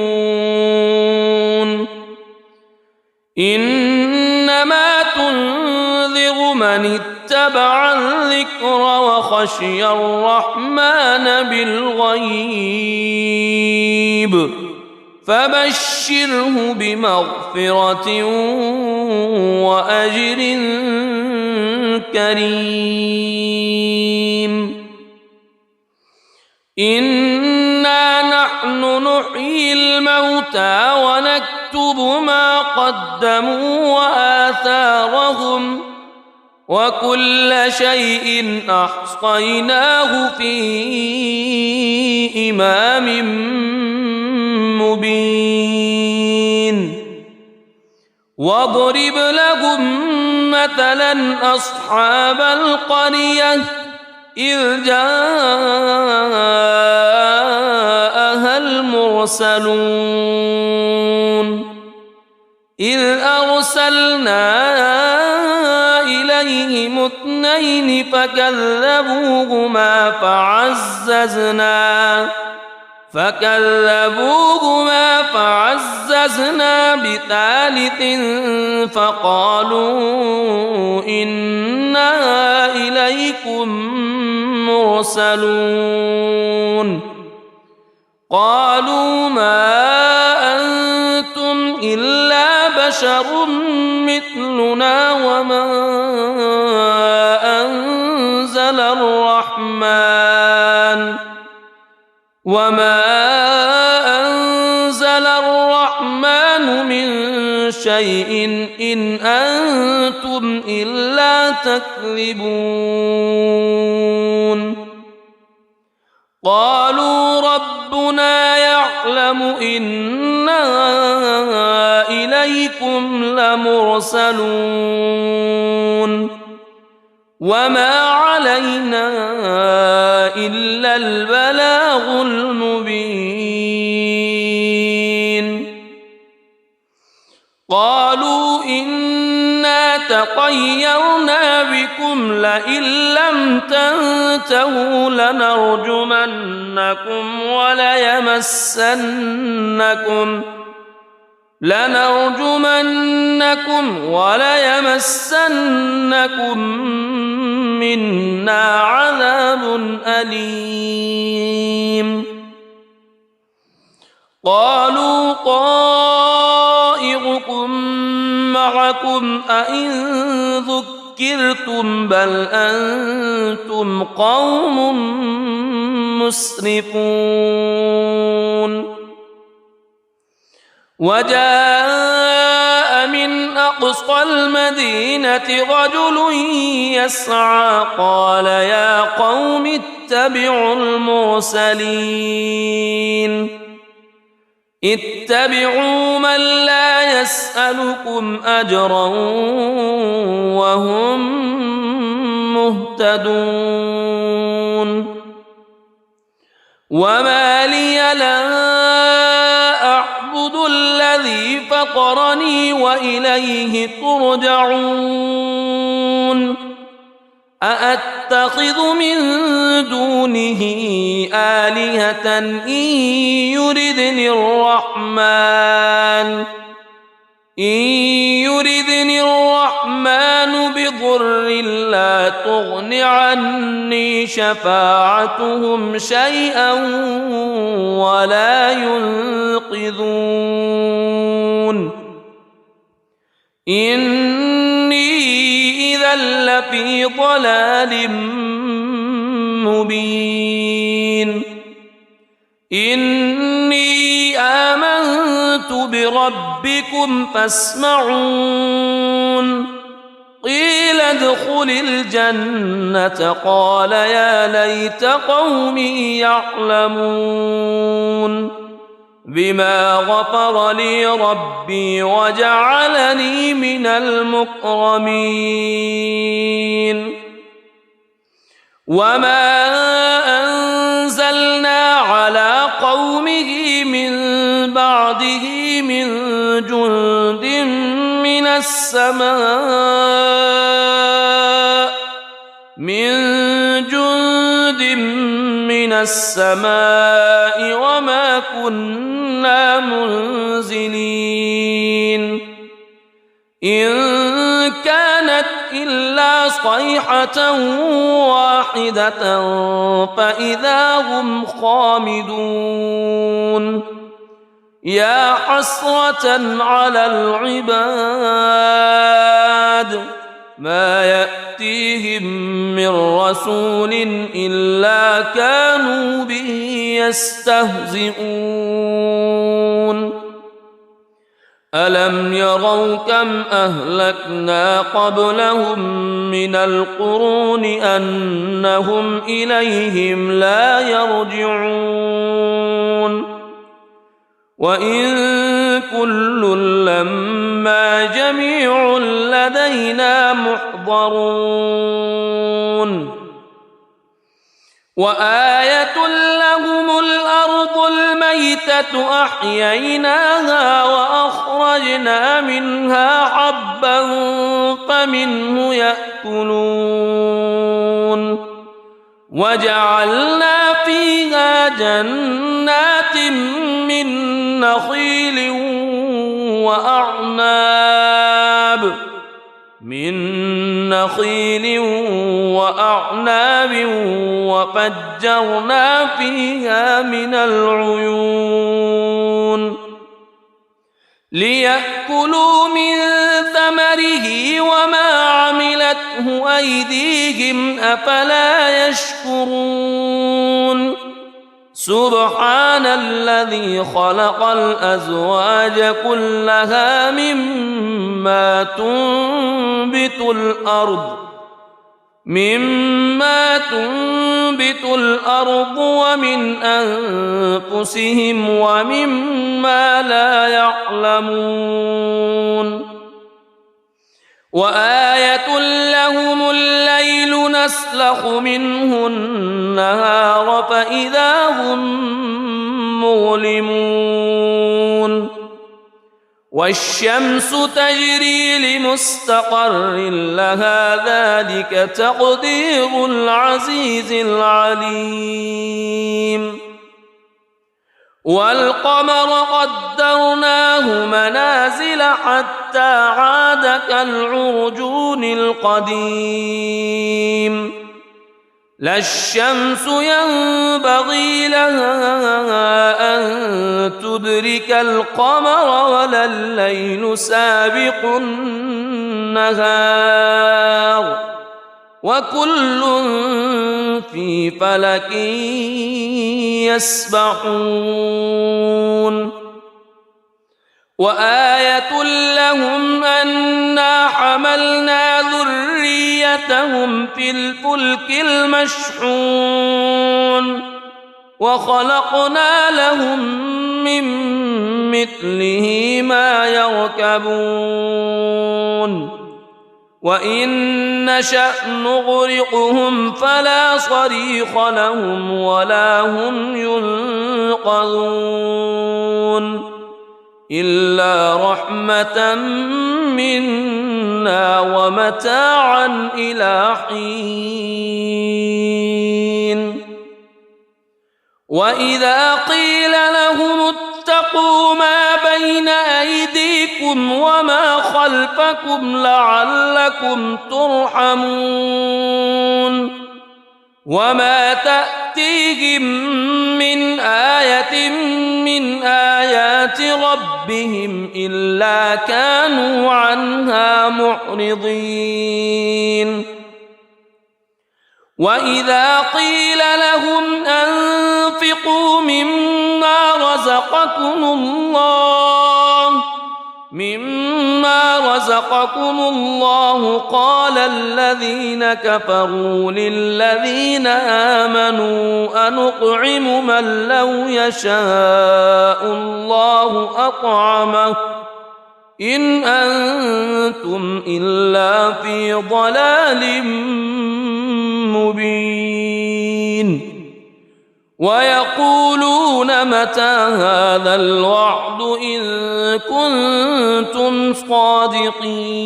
إنما تنذر من اتبع الذكر وخشي الرحمن بالغيب فبشره بمغفرة وأجر كريم إنا نحن نحيي الموتى ونكتب ما قدموا وآثارهم وكل شيء أحصيناه في إمام مبين واضرب لهم مثلا أصحاب القرية إذ جاءها المرسلون إذ أرسلنا إليهم اثنين فكذبوهما فعززنا بثالث فقالوا إنا إليكم مرسلون قالوا ما أنتم إلا بشر مثلنا وما أنزل الرحمن من شيء إن أنتم إلا تكذبون قالوا ربنا يعلم إنا إليكم لمرسلون وما علينا إلا البلاغ المبين قالوا إنا تطيرنا بكم لئن لم تنتهوا لنرجمنكم وليمسنكم منا عذاب أليم قالوا طائركم معكم أئن ذكرتم بل أنتم قوم مسرفون وجاء من أقصى المدينة رجل يسعى قال يا قوم اتبعوا اتبعوا من لا يسألكم أجرا وهم مهتدون وما لي لا أعبد الذي فطرني وإليه ترجعون أأتخذ من دونه آلهة إن يردني الرحمن بضر لا تغن عني شفاعتهم شيئا ولا ينقذون إني إذا لفي ضلال مبين إني آمنت بربكم فاسمعون قيل ادخل الجنة قال يا ليت قومي يعلمون بما غفر لي ربي وجعلني من المكرمين وما أنزلنا على قومه من بعده من جند من السماء وما كنا منزلين إن كانت إلا صيحة واحدة فإذا هم خامدون يا حسرة على العباد ما يأتيهم من رسول إلا كانوا به يستهزئون ألم يروا كم أهلكنا قبلهم من القرون أنهم إليهم لا يرجعون وإن كل لما جميع لدينا محضرون وآية لهم الأرض الميتة أحييناها وأخرجنا منها حبا فمنه يأكلون وجعلنا فيها جنات من نخيل وأعناب وفجرنا فيها من العيون ليأكلوا من ثمره وما عملته أيديهم أفلا يشكرون سبحان الذي خلق الأزواج كلها مما تنبت الأرض مما تنبت الأرض ومن أنفسهم ومما لا يعلمون وآية لهم الليل نسلخ منه النهار فإذا هم مظلمون والشمس تجري لمستقر لها ذلك تقدير العزيز العليم والقمر قدرناه منازل حتى عاد كالعرجون القديم لا الشمس ينبغي لها أن تدرك القمر ولا الليل سابق النهار وكل في فلك يسبحون وآية لهم أنا حملنا ذريتهم في الفلك المشحون وخلقنا لهم من مثله ما يركبون وإن نشأ نغرقهم فلا صريخ لهم ولا هم ينقذون إلا رحمة منا ومتاعا إلى حين وإذا قيل لهم اتقوا ما بين أيديكم وما خلفكم لعلكم ترحمون وما تأتيهم من آية من آيات ربهم إلا كانوا عنها معرضين وإذا قيل لهم أنفقوا مما رزقكم الله قال الذين كفروا للذين آمنوا أنطعم من لو يشاء الله أطعمه إن أنتم إلا في ضلال مبين ويقولون متى هذا الوعد إن كنتم صادقين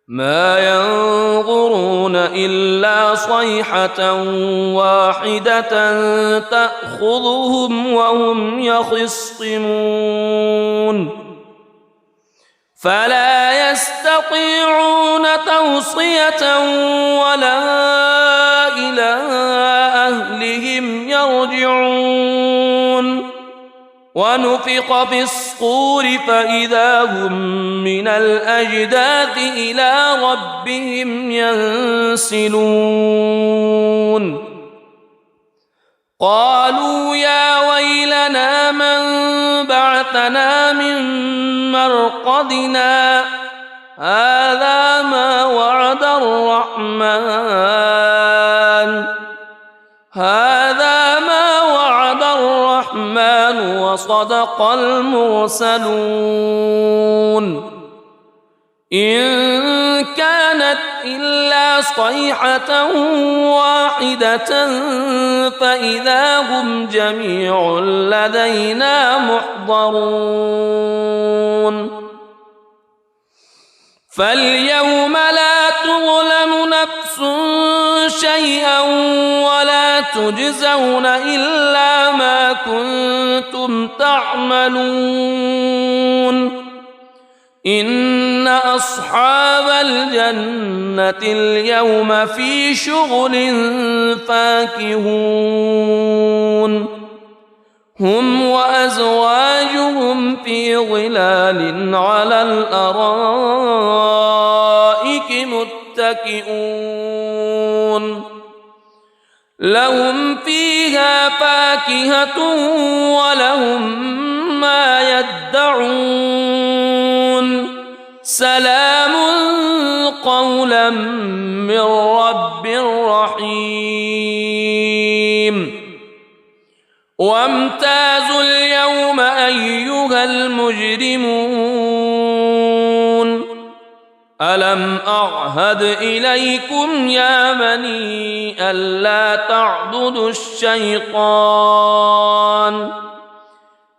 ما ينظرون إلا صيحة واحدة تأخذهم وهم يخصمون فلا يستطيعون توصية ولا إلى أهلهم يرجعون ونفخ في الصور فإذا هم من الأجداث إلى ربهم ينسلون قالوا يا ويلنا من بعثنا من مرقدنا هذا ما وعد الرحمن وصدق المرسلون إن كانت إلا صيحة واحدة فإذا هم جميع لدينا محضرون فاليوم لا تظلم نفس شيئا ولا تجزون إلا ما كنتم تعملون إن أصحاب الجنة اليوم في شغل فاكهون هم وأزواجهم في ظلال على الأرائك متكئون لهم فيها فاكهة ولهم ما يدعون سلام قولا من رب رحيم وامتازوا اليوم أيها المجرمون ألم أعهد إليكم يا بني ألا تعبدوا الشيطان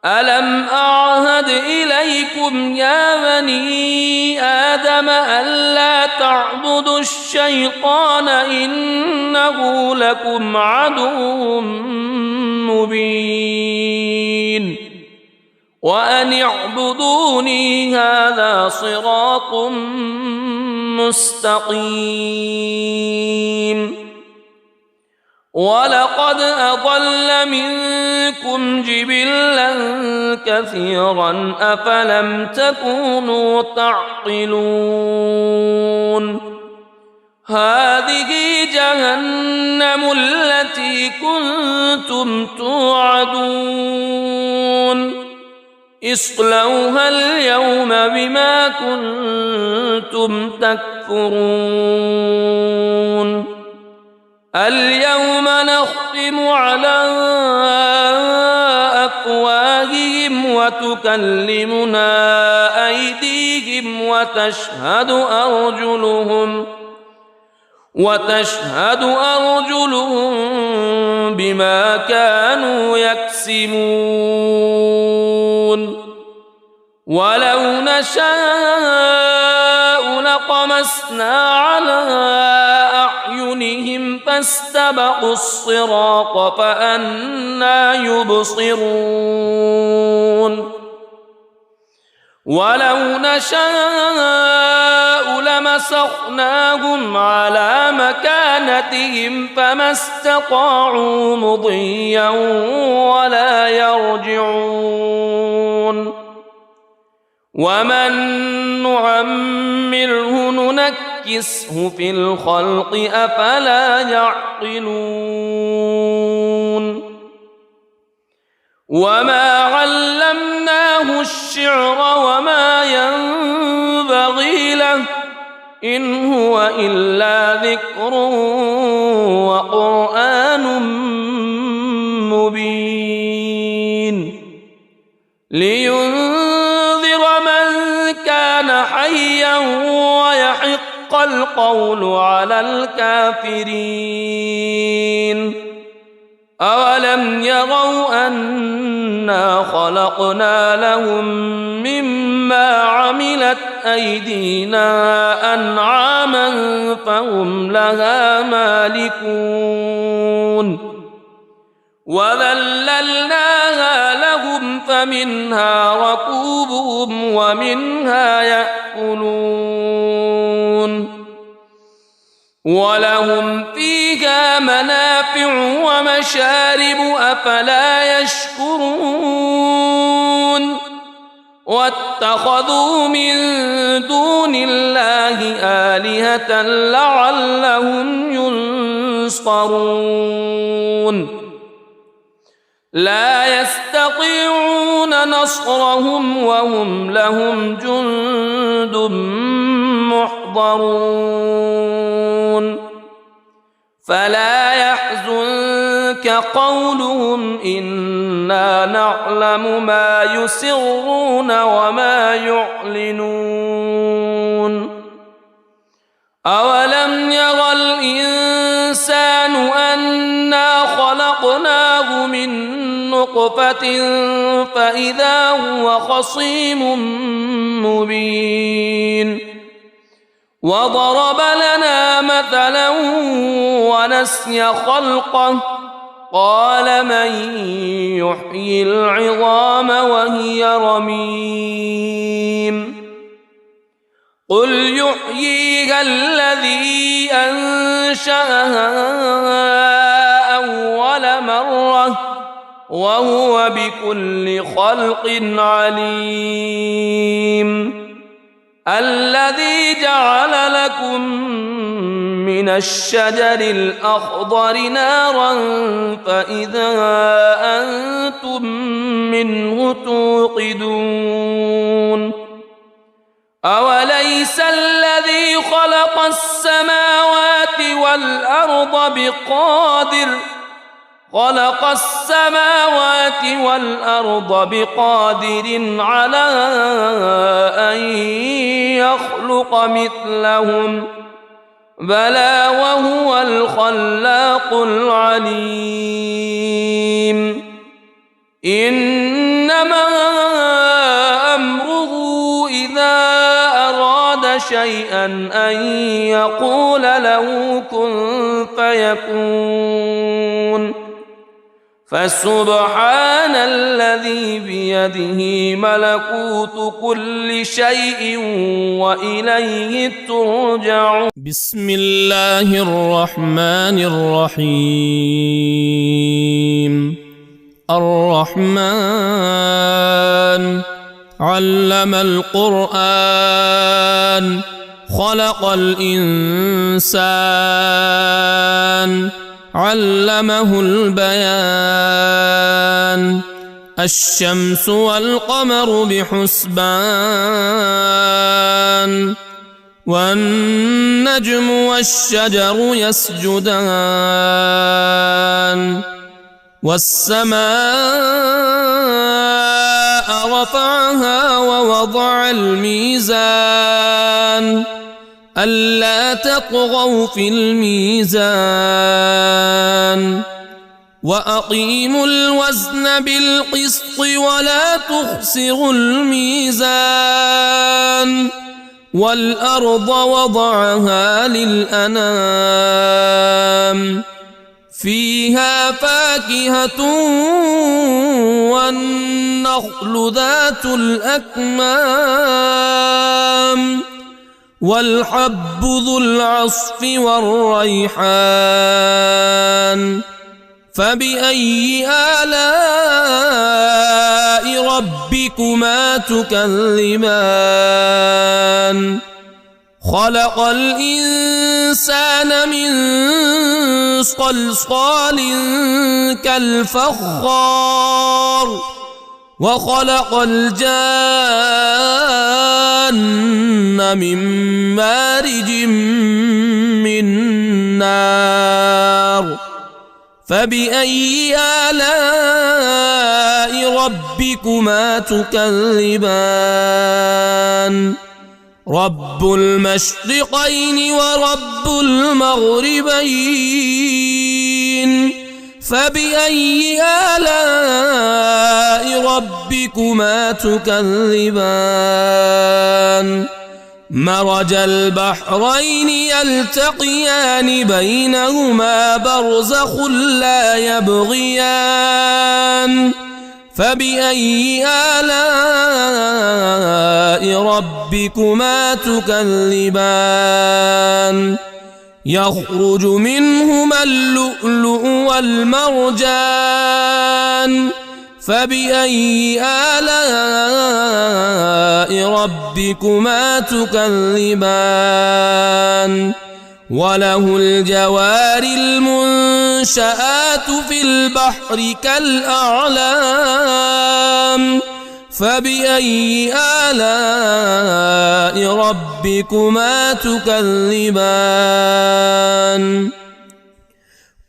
ألم أعهد إليكم يا بني آدم ألا تعبدوا الشيطان إنه لكم عدو مبين وأن اعبدوني هذا صراط مستقيم ولقد أضل منكم جبلا كثيرا أفلم تكونوا تعقلون هذه جهنم التي كنتم توعدون اصلوها اليوم بما كنتم تكفرون اليوم نختم على أفواههم وتكلمنا أيديهم وتشهد أرجلهم بما كانوا يكسبون ولو نشاء لطمسنا على أعينهم فاستبقوا الصراط فأنى يبصرون ولو نشاء لمسخناهم على مكانتهم فما استطاعوا مضيا ولا يرجعون ومن نعمره ننكسه في الخلق أفلا يعقلون وما علمناه الشعر وما ينبغي له إن هو إلا ذكر وقرآن مبين لينذر من كان حيا ويحق القول على الكافرين أولم يروا أنا خلقنا لهم مما عملت أيدينا أنعاما فهم لها مالكون وذللناها لهم فمنها ركوبهم ومنها يأكلون ولهم فيها منافع ومشارب أفلا يشكرون واتخذوا من دون الله آلهة لعلهم ينصرون لا يستطيعون نصرهم وهم لهم جند محضرون فلا يحزنك قولهم إنا نعلم ما يسرون وما يعلنون أولم يرى الإنسان أنا خلقناه من نطفة فإذا هو خصيم مبين وضرب لنا مثلا ونسي خلقه قال من يحيي العظام وهي رميم قل يحييها الذي أنشأها أول مرة وهو بكل خلق عليم الذي جعل لكم من الشجر الأخضر نارا فإذا أنتم منه توقدون أوليس الذي خلق والأرض بقادر خلق السماوات والأرض بقادر على أن يخلق مثلهم بلى وهو الخلاق العليم إنما أمره إذا أراد شيئا أن يقول له كن فيكون فسبحان الذي بيده ملكوت كل شيء وإليه ترجعون. بسم الله الرحمن الرحيم. الرحمن علم القرآن خلق الإنسان علمه البيان الشمس والقمر بحسبان والنجم والشجر يسجدان والسماء رفعها ووضع الميزان ألا تطغوا في الميزان وأقيموا الوزن بالقسط ولا تخسروا الميزان والأرض وضعها للأنام فيها فاكهة والنخل ذات الأكمام والحب ذو العصف والريحان فبأي آلاء ربكما تكذبان خلق الإنسان من صلصال كالفخار وخلق الجان من مارج من نار فبأي آلاء ربكما تكذبان رب المشرقين ورب المغربين فبأي آلاء ربكما تكذبان مرج البحرين يلتقيان بينهما برزخ لا يبغيان فبأي آلاء ربكما تكذبان يخرج منهما اللؤلؤ والمرجان فبأي آلاء ربكما تكذبان وله الجوار المنشآت في البحر كالأعلام فبأي آلاء ربكما تكذبان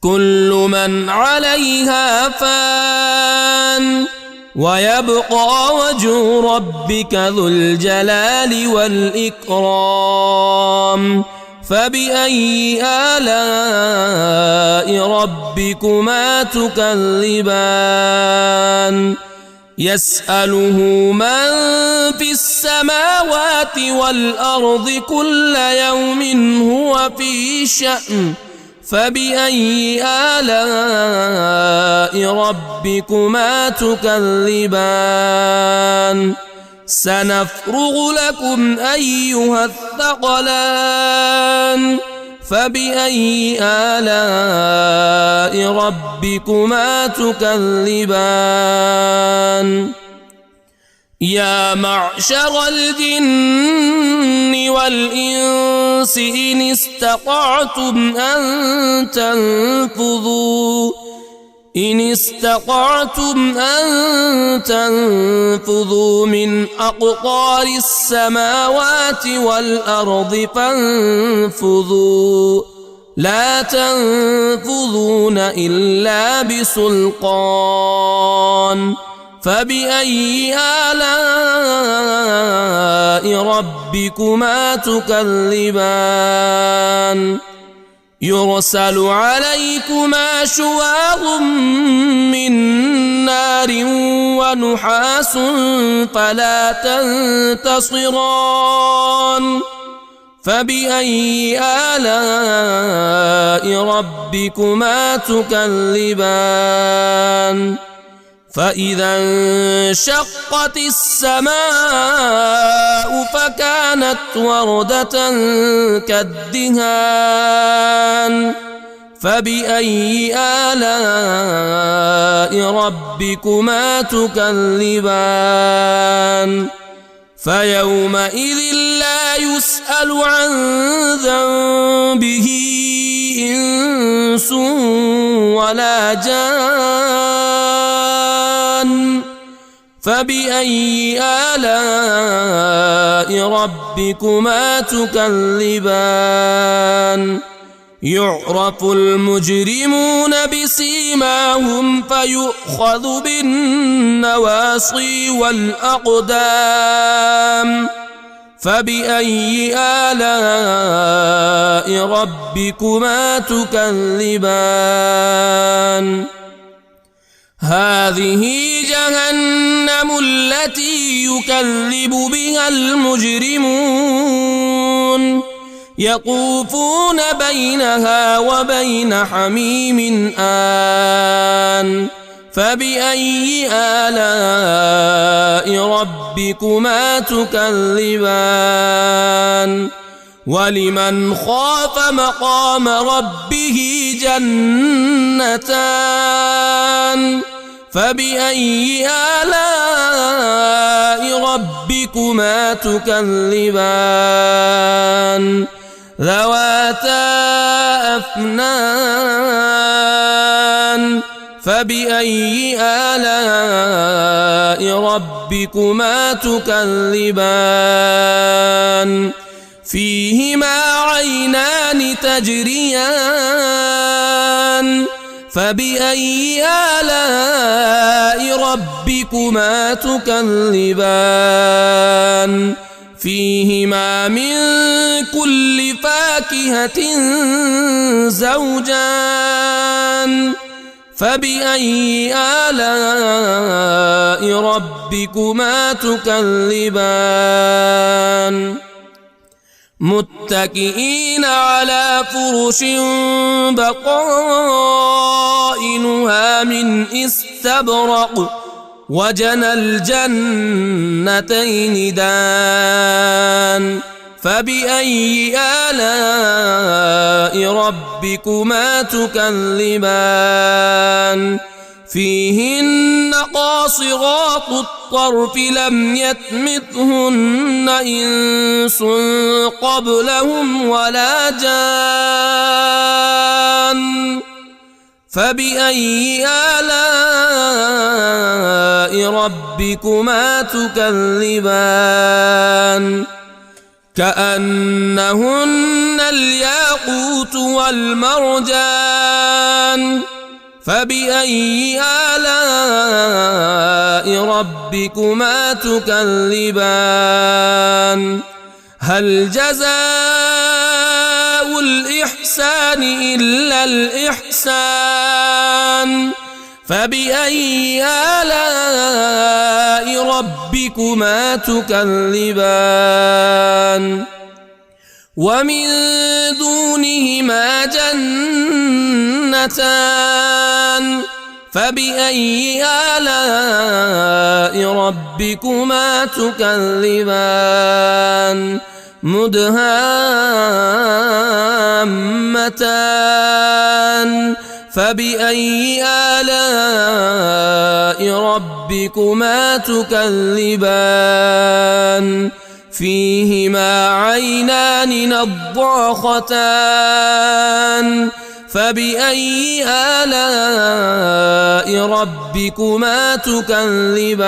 كل من عليها فان ويبقى وجه ربك ذو الجلال والإكرام فبأي آلاء ربكما تكذبان يسأله من في السماوات والأرض كل يوم هو في شأن فبأي آلاء ربكما تكذبان سنفرغ لكم أيها الثقلان فبأي آلاء ربكما تكذبان يا معشر الجن والإنس إن استطعتم أن تنفذوا من أقطار السماوات والأرض فانفذوا لا تنفذون إلا بسلطان فبأي آلاء ربكما تكذبان يرسل عليكما شواظ من نار ونحاس فلا تنتصران فبأي آلاء ربكما تكذبان فإذا انشقت السماء فكانت وردة كالدهان فبأي آلاء ربكما تكذبان فيومئذ لا يسأل عن ذنبه إنس ولا جان فبأي آلاء ربكما تكذبان يعرف المجرمون بسيماهم فيؤخذ بالنواصي والأقدام فبأي آلاء ربكما تكذبان هذه جهنم التي يكذب بها المجرمون يطوفون بينها وبين حميم آن فبأي آلاء ربكما تكذبان ولمن خاف مقام ربه جنتان فبأي آلاء ربكما تكذبان ذواتا أفنان فبأي آلاء ربكما تكذبان فيهما عينان تجريان فبأي آلاء ربكما تكذبان فيهما من كل فاكهة زوجان فبأي آلاء ربكما تكذبان متكئين على فرش بطائنها من استبرق وجنى الجنتين دان فبأي آلاء ربكما تكذبان فيهن قاصرات الطرف لم يطمثهن إنس قبلهم ولا جان فبأي آلاء ربكما تكذبان كأنهن الياقوت والمرجان فبأي آلاء ربكما تكذبان هل جزاء الإحسان إلا الإحسان فبأي آلاء ربكما تكذبان ومن دونهما جنتان فبأي آلاء ربكما تكذبان مدهامتان فبأي آلاء ربكما تكذبان فيهما عينان نضاختان فبأي آلاء ربكما تكذبان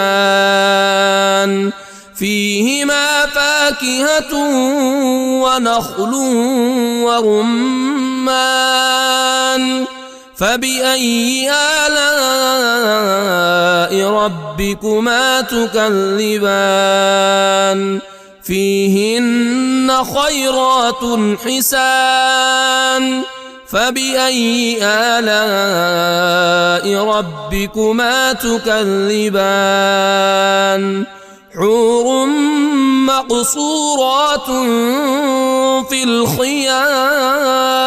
فيهما فاكهة ونخل ورمان ورمان فبأي آلاء ربكما تكذبان فيهن خيرات حسان فبأي آلاء ربكما تكذبان حور مقصورات في الخيام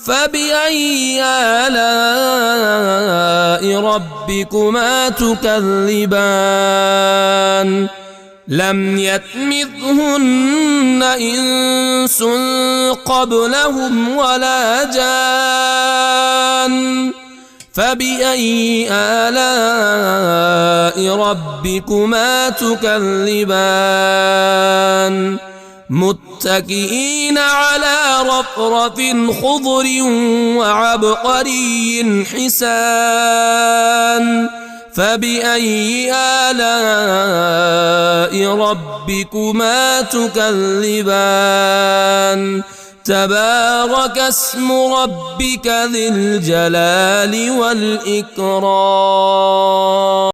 فبأي آلاء ربكما تكذبان لم يطمثهن إنس قبلهم ولا جان فبأي آلاء ربكما تكذبان متكئين على رفرف خضر وعبقري حسان فبأي آلاء ربكما تكذبان تبارك اسم ربك ذي الجلال والإكرام.